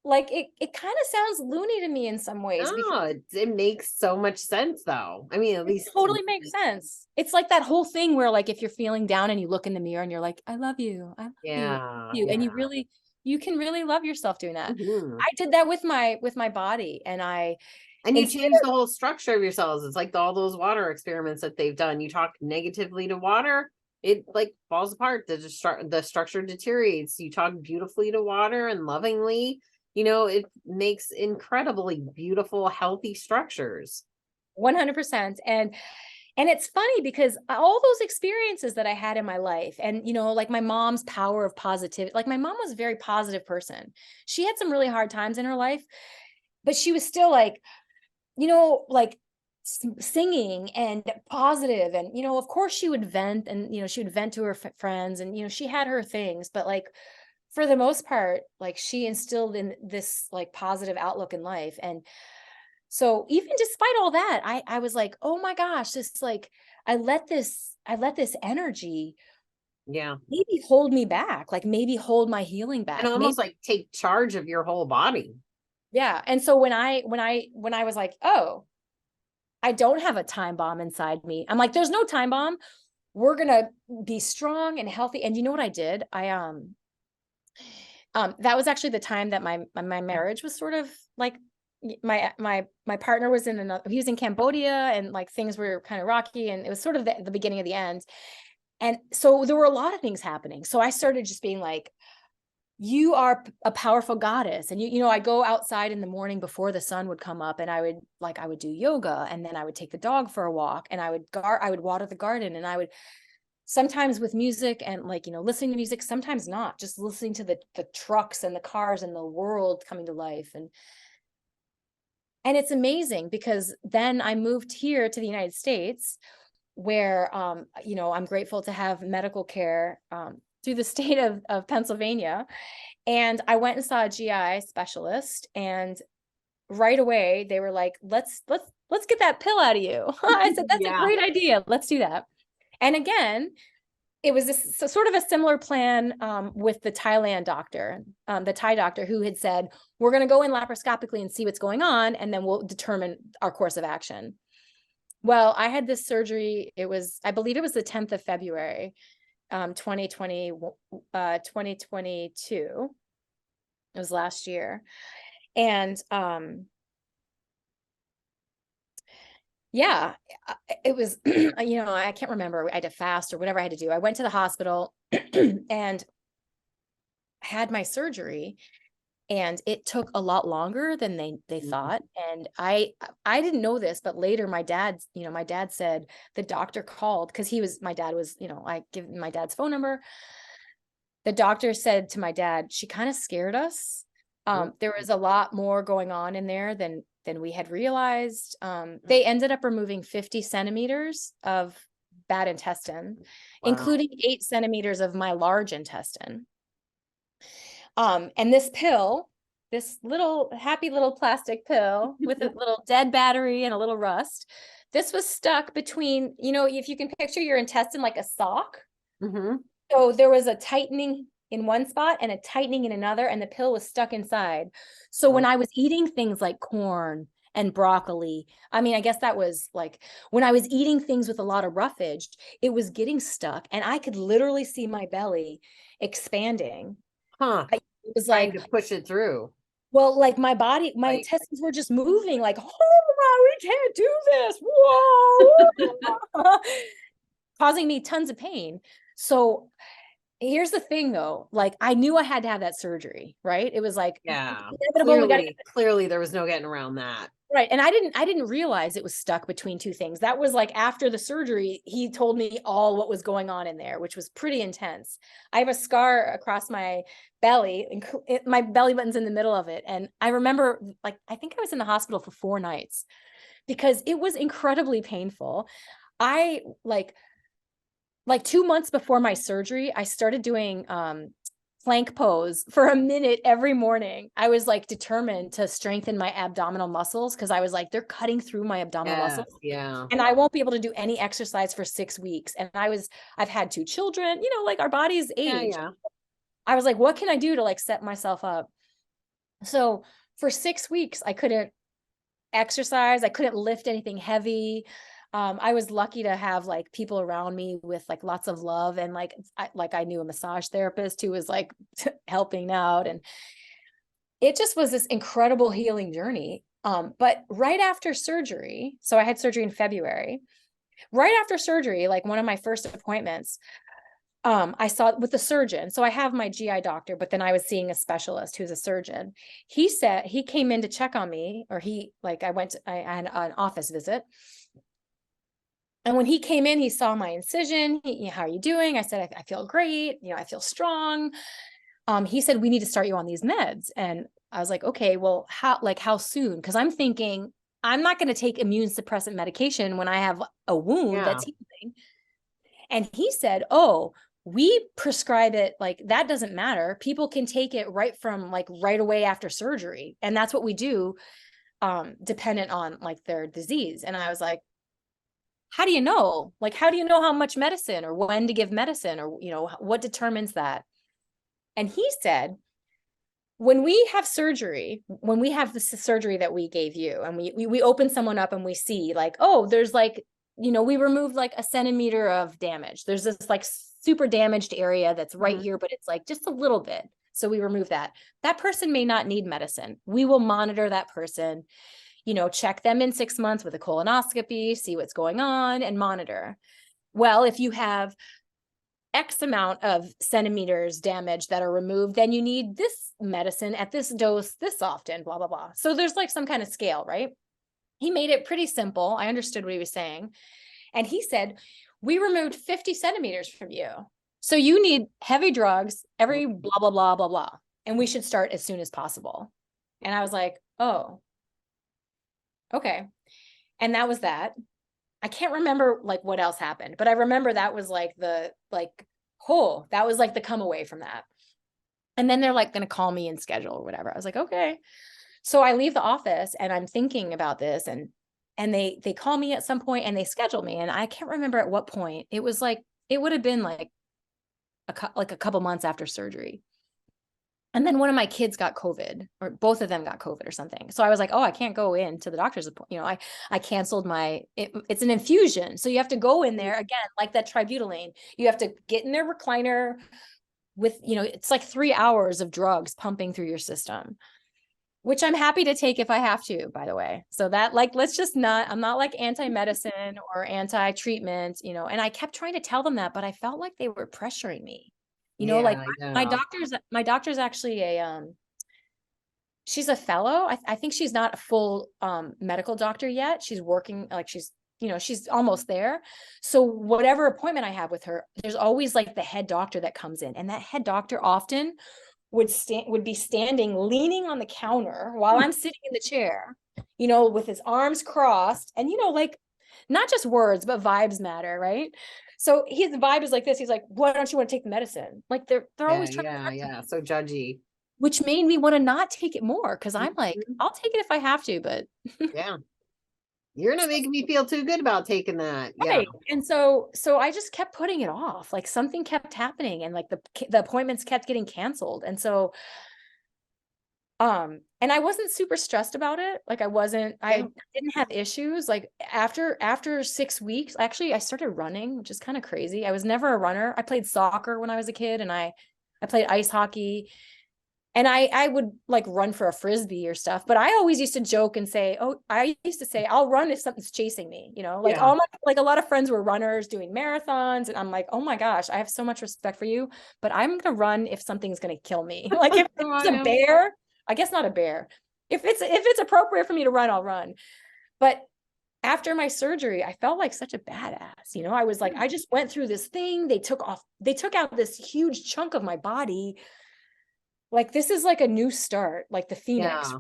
like it kind of sounds loony to me in some ways. No, it makes so much sense though. I mean, at least it totally makes sense. It's like that whole thing where like if you're feeling down and you look in the mirror and you're like, "I love you. I love you." And you can really love yourself doing that. I did that with my body, and you change the whole structure of your cells. It's like all those water experiments that they've done. You talk negatively to water, it like falls apart. The structure deteriorates. You talk beautifully to water and lovingly, it makes incredibly beautiful, healthy structures. 100%. And And it's funny because all those experiences that I had in my life, and, you know, like my mom's power of positivity, like my mom was a very positive person. She had some really hard times in her life, but she was still like, you know, like singing and positive. And, you know, of course she would vent, and, you know, she would vent to her friends, and, you know, she had her things, but like, for the most part, like she instilled in this like positive outlook in life. And so even despite all that, I was like, oh my gosh, this like, I let this energy Yeah. maybe hold me back, like maybe hold my healing And back. Maybe, almost like take charge of your whole body. yeah. And so when I was like, oh, I don't have a time bomb inside me. I'm like, there's no time bomb. We're gonna be strong and healthy. And you know what I did? That was actually the time that my marriage was sort of like, my partner was in another, he was in Cambodia, and like things were kind of rocky, and it was sort of the beginning of the end. And so there were a lot of things happening. So I started just being like, you are a powerful goddess. And you know, I go outside in the morning before the sun would come up, and I would do yoga, and then I would take the dog for a walk, and I would water the garden, and I would sometimes with music, and like, you know, listening to music, sometimes not, just listening to the trucks and the cars and the world coming to life. And it's amazing because then I moved here to the United States, where you know, I'm grateful to have medical care through the state of Pennsylvania. And I went and saw a GI specialist, and right away they were like, let's get that pill out of you. I said, that's a Yeah. great idea. Let's do that. And again, it was this sort of a similar plan with the Thailand doctor, the Thai doctor, who had said, we're going to go in laparoscopically and see what's going on, and then we'll determine our course of action. Well, I had this surgery. I believe it was the 10th of February, 2022. It was last year. And yeah, it was, you know, I can't remember. I had to fast or whatever I had to do. I went to the hospital and had my surgery, and it took a lot longer than they thought. And I didn't know this, but later my dad, you know, my dad said the doctor called, because my dad was, you know, I give my dad's phone number. The doctor said to my dad, she kind of scared us. There was a lot more going on in there than we had realized. They ended up removing 50 centimeters of bad intestine, Wow. including 8 centimeters of my large intestine. And this pill, this little happy little plastic pill with a little dead battery and a little rust, this was stuck between, you know, if you can picture your intestine like a sock. Mm-hmm. So there was a tightening in one spot and a tightening in another, and the pill was stuck inside. So when I was eating things like corn and broccoli, I mean, I guess that was like when I was eating things with a lot of roughage, it was getting stuck, and I could literally see my belly expanding. Huh. It was Trying like, to push it through. well, like my body, my Like, intestines were just moving like, oh, we can't do this. Whoa. Causing me tons of pain. So here's the thing though, like I knew I had to have that surgery, right? It was like yeah. inevitable. We got Clearly there was no getting around that. right. And I didn't realize it was stuck between two things. That was like after the surgery, he told me all what was going on in there, which was pretty intense. I have a scar across my belly, and my belly button's in the middle of it. And I remember, like, I think I was in the hospital for 4 nights because it was incredibly painful. I like 2 months before my surgery, I started doing plank pose for a minute every morning. I was like determined to strengthen my abdominal muscles, because I was like, they're cutting through my abdominal muscles. Yeah. And I won't be able to do any exercise for 6 weeks. And I've had 2 children, you know, like our bodies age. Yeah. I was like, what can I do to like set myself up? So for 6 weeks, I couldn't exercise. I couldn't lift anything heavy. I was lucky to have like people around me with like lots of love, and like I knew a massage therapist who was like helping out, and it just was this incredible healing journey. But right after surgery, so I had surgery in February. Right after surgery, like one of my first appointments, I saw with the surgeon. So I have my GI doctor, but then I was seeing a specialist who's a surgeon. He said he came in to check on me, or I had an office visit. And when he came in, he saw my incision. How are you doing? I said, I feel great. I feel strong. He said, we need to start you on these meds. And I was like, okay, well, how soon? Because I'm thinking I'm not going to take immune suppressant medication when I have a wound that's healing. And he said, oh, we prescribe it, like that doesn't matter. People can take it right from like right away after surgery. And that's what we do, dependent on like their disease. And I was like, how do you know? Like, how do you know how much medicine or when to give medicine or, what determines that? And he said, when we have surgery, when we have the surgery that we gave you and we open someone up and we see like, oh, there's like, we removed like a centimeter of damage. There's this like super damaged area that's right here, but it's like just a little bit. So we remove that. That person may not need medicine. We will monitor that person, check them in 6 months with a colonoscopy, see what's going on and monitor. Well, if you have X amount of centimeters damage that are removed, then you need this medicine at this dose this often, blah, blah, blah. So there's like some kind of scale, right? He made it pretty simple. I understood what he was saying. And he said, we removed 50 centimeters from you. So you need heavy drugs, every blah, blah, blah, blah, blah. And we should start as soon as possible. And I was like, oh, okay. And that was that. I can't remember like what else happened, but I remember that was like that was like the come away from that. And then they're like going to call me and schedule or whatever. I was like, okay. So I leave the office and I'm thinking about this and they call me at some point and they schedule me. And I can't remember at what point. It was like, it would have been like a couple months after surgery. And then one of my kids got COVID, or both of them got COVID or something. So I was like, oh, I can't go in to the doctor's appointment. I canceled it's an infusion. So you have to go in there again, like that tributylane. You have to get in their recliner with, it's like 3 hours of drugs pumping through your system, which I'm happy to take if I have to, by the way. So that like, I'm not like anti-medicine or anti-treatment, and I kept trying to tell them that, but I felt like they were pressuring me. Like my doctor's actually she's a fellow. I think she's not a full medical doctor yet. She's working, like she's almost there. So whatever appointment I have with her, there's always like the head doctor that comes in, and that head doctor often would be standing, leaning on the counter while I'm sitting in the chair, with his arms crossed, and like not just words, but vibes matter, right? So his vibe is like this. He's like, why don't you want to take the medicine? Like they're always trying to so judgy. Which made me want to not take it more, because I'm like, I'll take it if I have to, but yeah. You're not making me feel too good about taking that. Right. Yeah. And so I just kept putting it off. Like something kept happening and like the appointments kept getting canceled. And so and I wasn't super stressed about it. Like I didn't have issues. Like after 6 weeks, actually I started running, which is kind of crazy. I was never a runner. I played soccer when I was a kid, and I played ice hockey, and I would like run for a Frisbee or stuff. But I always used to joke and say, I'll run if something's chasing me, like a lot of friends were runners doing marathons. And I'm like, oh my gosh, I have so much respect for you, but I'm going to run if something's going to kill me. Like if it's a bear, I guess not a bear. If it's appropriate for me to run, I'll run. But after my surgery, I felt like such a badass. I was like, I just went through this thing. They took out this huge chunk of my body. Like, this is like a new start, like the Phoenix. Yeah.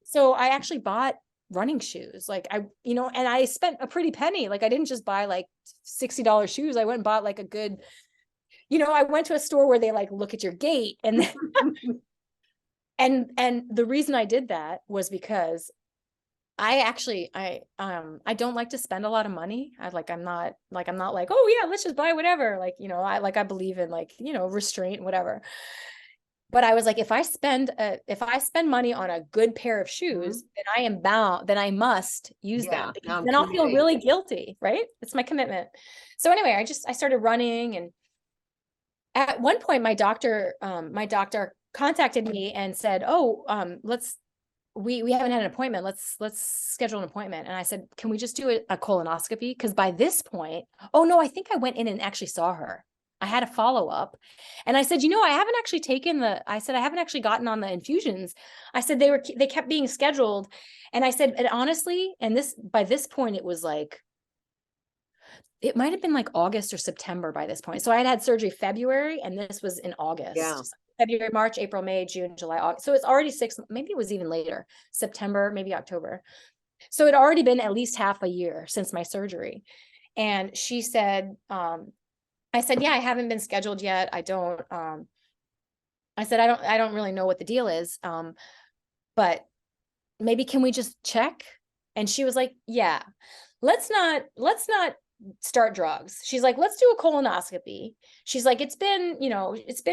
So I actually bought running shoes. Like and I spent a pretty penny. Like I didn't just buy like $60 shoes. I went and bought like a good, I went to a store where they like look at your gait, and and the reason I did that was because I don't like to spend a lot of money. I'm not like, oh yeah, let's just buy whatever. Like, I believe in like, restraint, whatever. But I was like, if I spend money on a good pair of shoes, then I must use them, because then I'll feel really guilty, right? It's my commitment. So anyway, I started running, and at one point my doctor contacted me and said, oh, we haven't had an appointment. Let's schedule an appointment. And I said, can we just do a colonoscopy? Because by this point, oh no, I think I went in and actually saw her. I had a follow-up, and I said, I haven't actually gotten on the infusions. I said, they kept being scheduled. And I said, and honestly, by this point, it was like it might have been like August or September by this point. So I had surgery February, and this was in August. Yeah. February, March, April, May, June, July, August. So it's already maybe it was even later, September, maybe October. So it already been at least half a year since my surgery. And she said, I said, yeah, I haven't been scheduled yet. I said, I don't really know what the deal is. But maybe can we just check? And she was like, yeah, let's not start drugs. She's like, let's do a colonoscopy. She's like, it's been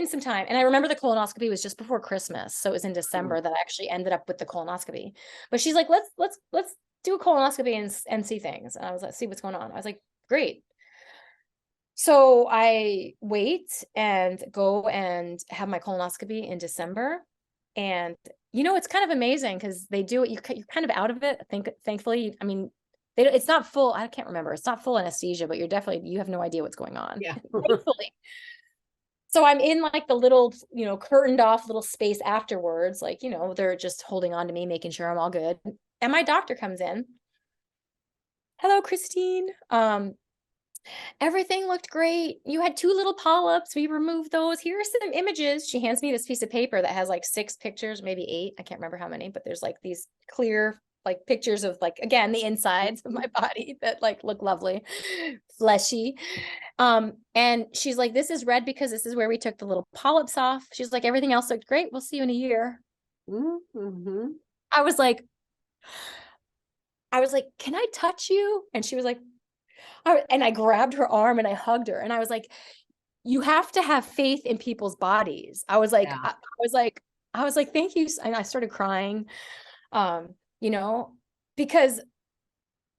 some time. And I remember the colonoscopy was just before Christmas. So it was in December that I actually ended up with the colonoscopy. But she's like, let's do a colonoscopy and see things. And I was like, see what's going on. I was like, great. So I wait and go and have my colonoscopy in December. And, it's kind of amazing because they do it. You're kind of out of it. Thankfully, I mean, it's not full. I can't remember. It's not full anesthesia, but you have no idea what's going on. Yeah. Thankfully. So I'm in like the little, curtained off little space afterwards. Like, they're just holding on to me, making sure I'm all good. And my doctor comes in. Hello, Christine. Everything looked great. You had 2 little polyps. We removed those. Here are some images. She hands me this piece of paper that has like 6 pictures, maybe 8. I can't remember how many, but there's like these clear like pictures of like, again, the insides of my body that like look lovely, fleshy. And she's like, this is red because this is where we took the little polyps off. She's like, everything else looked great. We'll see you in a year. Mm-hmm. I was like, can I touch you? And she was like, and I grabbed her arm and I hugged her. And I was like, you have to have faith in people's bodies. I was like, Yeah. I was like, thank you. And I started crying, because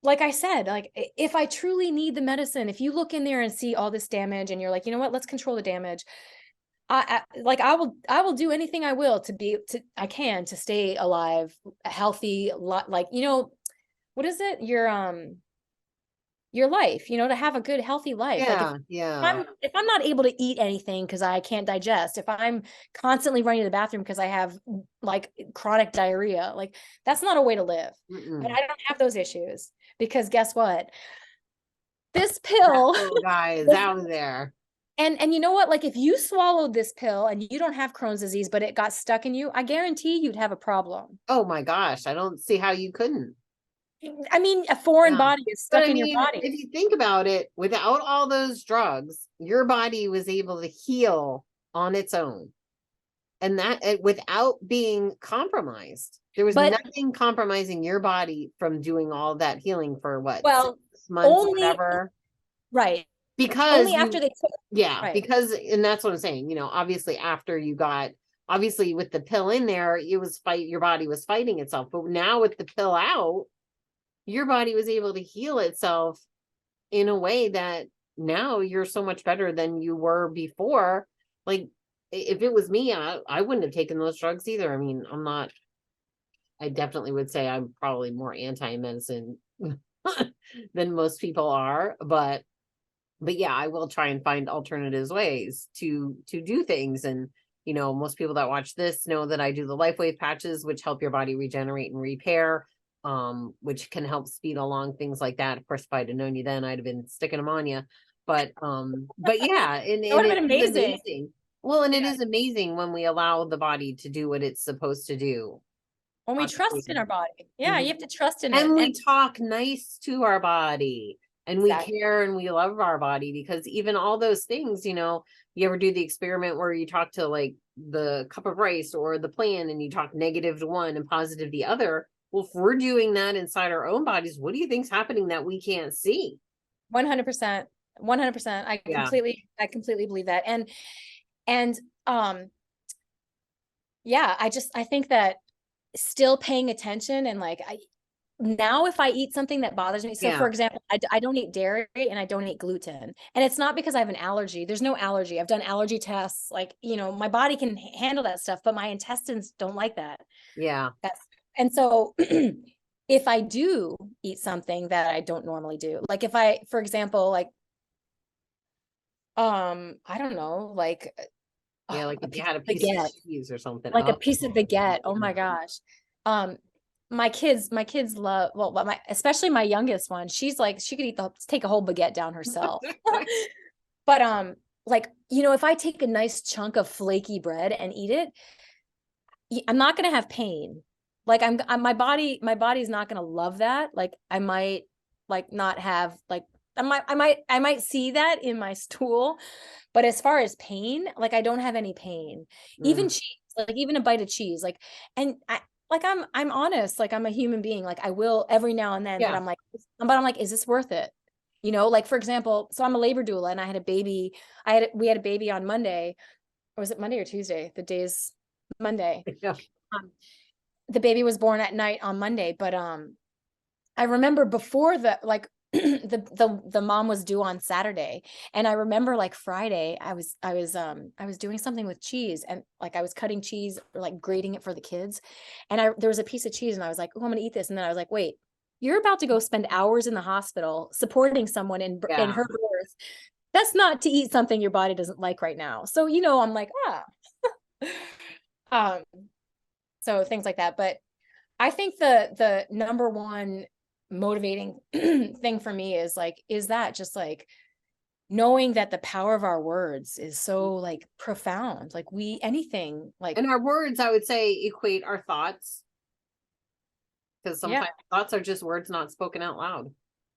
like I said, like if I truly need the medicine, if you look in there and see all this damage and you're like, you know what, let's control the damage. I will do anything I will to stay alive, healthy, like, what is it? Your life, to have a good, healthy life. Like if I'm not able to eat anything because I can't digest, if I'm constantly running to the bathroom because I have like chronic diarrhea, like that's not a way to live. Mm-mm. But I don't have those issues because guess what? This pill, guy is out there. and you know what? Like if you swallowed this pill and you don't have Crohn's disease, but it got stuck in you, I guarantee you'd have a problem. Oh my gosh, I don't see how you couldn't. I mean, a foreign body is stuck in your body. If you think about it, without all those drugs, your body was able to heal on its own. And that without being compromised. There was nothing compromising your body from doing all that healing for what? Well, 6 months, whatever. Right. Because only after they took, right. Because, and that's what I'm saying, obviously after you got, obviously with the pill in there, your body was fighting itself. But now with the pill out, your body was able to heal itself in a way that now you're so much better than you were before. Like if it was me, I wouldn't have taken those drugs either. I mean, I definitely would say I'm probably more anti-medicine than most people are, but yeah, I will try and find alternatives ways to do things. And, most people that watch this know that I do the LifeWave patches, which help your body regenerate and repair. Which can help speed along things like that. Of course, if I'd have known you then, I'd have been sticking them on you. But yeah, and it would have been amazing. Well, and it is amazing when we allow the body to do what it's supposed to do. When we trust in our body. Yeah, you have to trust in it. And we talk nice to our body. And we care and we love our body, because even all those things, you ever do the experiment where you talk to like the cup of rice or the plant and you talk negative to one and positive the other. Well, if we're doing that inside our own bodies, what do you think's happening that we can't see? 100%. 100%. I completely believe that. And yeah, I think that still paying attention and like, now if I eat something that bothers me, so for example, I don't eat dairy and I don't eat gluten, and it's not because I have an allergy. There's no allergy. I've done allergy tests. Like, my body can handle that stuff, but my intestines don't like that. Yeah. And so if I do eat something that I don't normally do, like if I, for example, like, I don't know, like, like if you had a piece of cheese or something, like a piece of baguette. Oh my gosh. my kids love, well, especially my youngest one, she's like, she could take a whole baguette down herself. But like, if I take a nice chunk of flaky bread and eat it, I'm not going to have pain. Like my body's not going to love that. Like I might like not have like, I might see that in my stool, but as far as pain, like I don't have any pain. Even cheese, like even a bite of cheese, like, and I'm honest, like I'm a human being. Like I will every now and then, but I'm like, is this worth it? Like for example, so I'm a labor doula and I had a baby. We had a baby on Monday. Or was it Monday or Tuesday? The day's Monday. Yeah. The baby was born at night on Monday, but I remember before like the mom was due on Saturday, and I remember like Friday I was doing something with cheese, and like I was cutting cheese or like grating it for the kids, and there was a piece of cheese and I was like, oh, I'm gonna eat this, and then I was like, wait, you're about to go spend hours in the hospital supporting someone in her birth. That's not to eat something your body doesn't like right now. So I'm like, so things like that. But I think the number one motivating thing for me is that just like knowing that the power of our words is so like profound. Like anything like, and our words, I would say, equate our thoughts, because sometimes thoughts are just words not spoken out loud.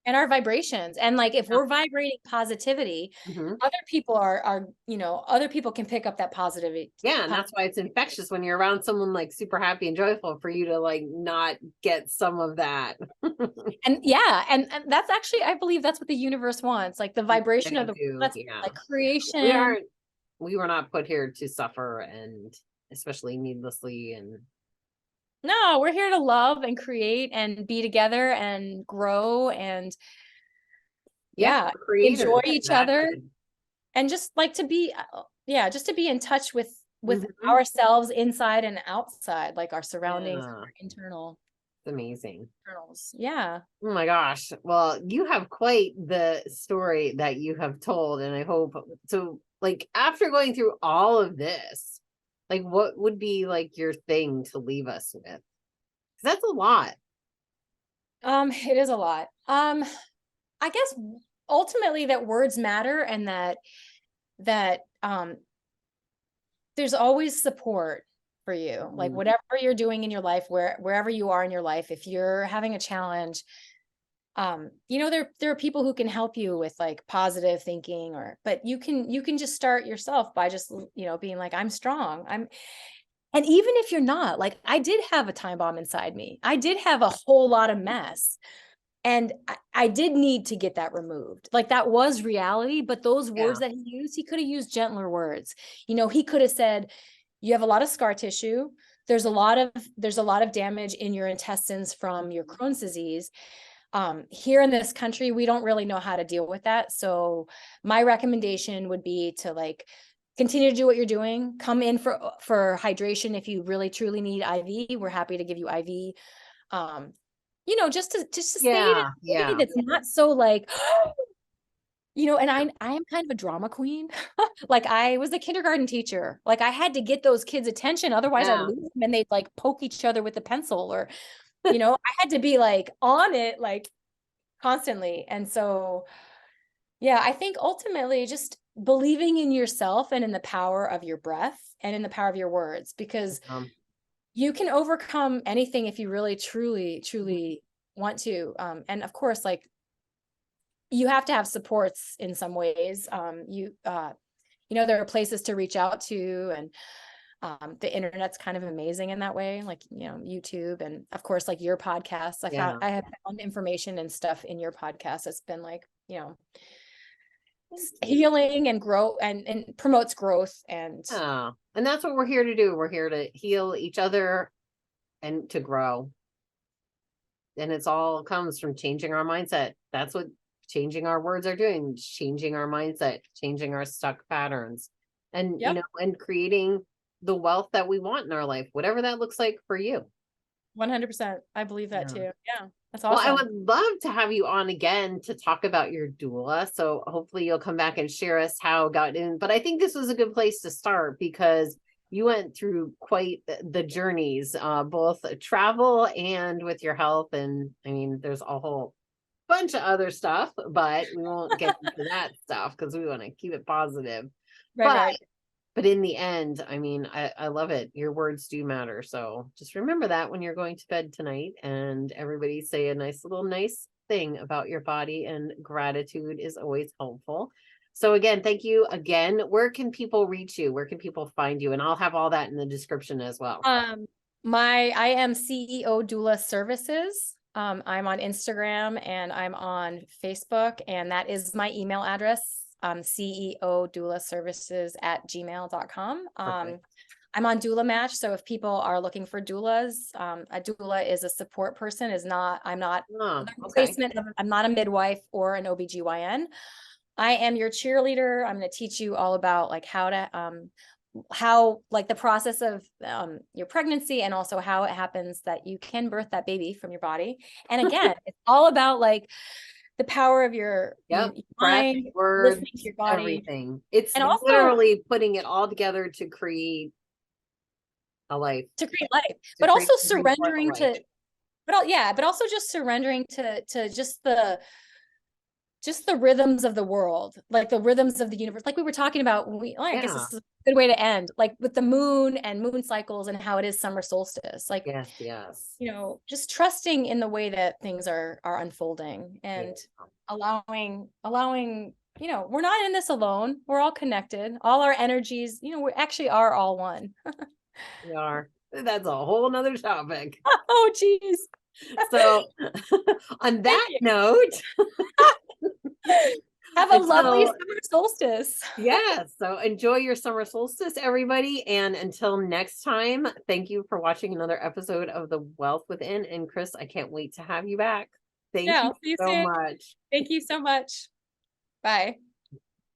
And our vibrations. And like if we're vibrating positivity, other people other people can pick up that positivity. Yeah, and that's why it's infectious when you're around someone like super happy and joyful, for you to like not get some of that. And that's actually, I believe that's what the universe wants, like the vibration of like creation. We were not put here to suffer, and especially needlessly. And no, we're here to love and create and be together and grow and enjoy each other, and just like to be just to be in touch with ourselves inside and outside, like our surroundings, our internal. It's amazing. Internals. Yeah. Oh my gosh. Well, you have quite the story that you have told, and I hope so. Like after going through all of this, like what would be like your thing to leave us with? 'Cause that's a lot. It is a lot. I guess ultimately that words matter, and that there's always support for you. Like whatever you're doing in your life, wherever you are in your life, if you're having a challenge, there are people who can help you with like positive thinking, but you can just start yourself by just, being like, I'm strong. And even if you're not, like, I did have a time bomb inside me. I did have a whole lot of mess. And I did need to get that removed. Like that was reality, but those words that he could have used gentler words. He could have said, you have a lot of scar tissue. There's a lot of damage in your intestines from your Crohn's disease. Here in this country, we don't really know how to deal with that. So my recommendation would be to like continue to do what you're doing. Come in for hydration. If you really truly need IV, we're happy to give you IV. Just to say it in a way that's not so like, and I am kind of a drama queen. Like I was a kindergarten teacher. Like I had to get those kids' attention. Otherwise I'd lose them and they'd like poke each other with a pencil, or, I had to be like on it, like constantly. And so, I think ultimately just believing in yourself and in the power of your breath and in the power of your words, because you can overcome anything if you really, truly, truly want to. And of course, like you have to have supports in some ways. There are places to reach out to, and the internet's kind of amazing in that way, like, YouTube, and of course, like your podcast. I have found information and stuff in your podcast that's been like, healing and grow and promotes growth. And that's what we're here to do. We're here to heal each other and to grow. And it's all comes from changing our mindset. That's what changing our words are doing, changing our mindset, changing our stuck patterns, and and creating the wealth that we want in our life, whatever that looks like for you. 100%. I believe that too. Yeah. That's awesome. Well, I would love to have you on again to talk about your doula. So hopefully you'll come back and share us how it got in. But I think this was a good place to start, because you went through quite the journeys, both travel and with your health. And I mean, there's a whole bunch of other stuff, but we won't get into that stuff because we want to keep it positive. Right, But right. but in the end, I mean, I love it. Your words do matter. So just remember that when you're going to bed tonight, and everybody say a nice thing about your body, and gratitude is always helpful. So again, thank you again. Where can people reach you? Where can people find you? And I'll have all that in the description as well. I am CEO Doula Services. I'm on Instagram and I'm on Facebook, and that is my email address. CEO Doula Services at gmail.com. I'm on Doula Match. So if people are looking for doulas, a doula is a support person, I'm not the replacement. I'm not a midwife or an OBGYN. I am your cheerleader. I'm going to teach you all about like how like the process of your pregnancy, and also how it happens that you can birth that baby from your body. And again, it's all about like the power of your mind, words, listening to your body, everything. It's and also literally putting it all together to create a life. But also surrendering to, but also just surrendering to just the rhythms of the world, like the rhythms of the universe, like we were talking about. I guess this is a good way to end, like with the moon and moon cycles and how it is summer solstice. Like, yes, just trusting in the way that things are unfolding, and allowing, we're not in this alone. We're all connected. All our energies, we actually are all one. We are. That's a whole nother topic. Oh, geez. So on that note, have a lovely summer solstice. Yeah. So enjoy your summer solstice, everybody. And until next time, thank you for watching another episode of The Wealth Within. And Chris, I can't wait to have you back. Thank you so much. Thank you so much. Bye.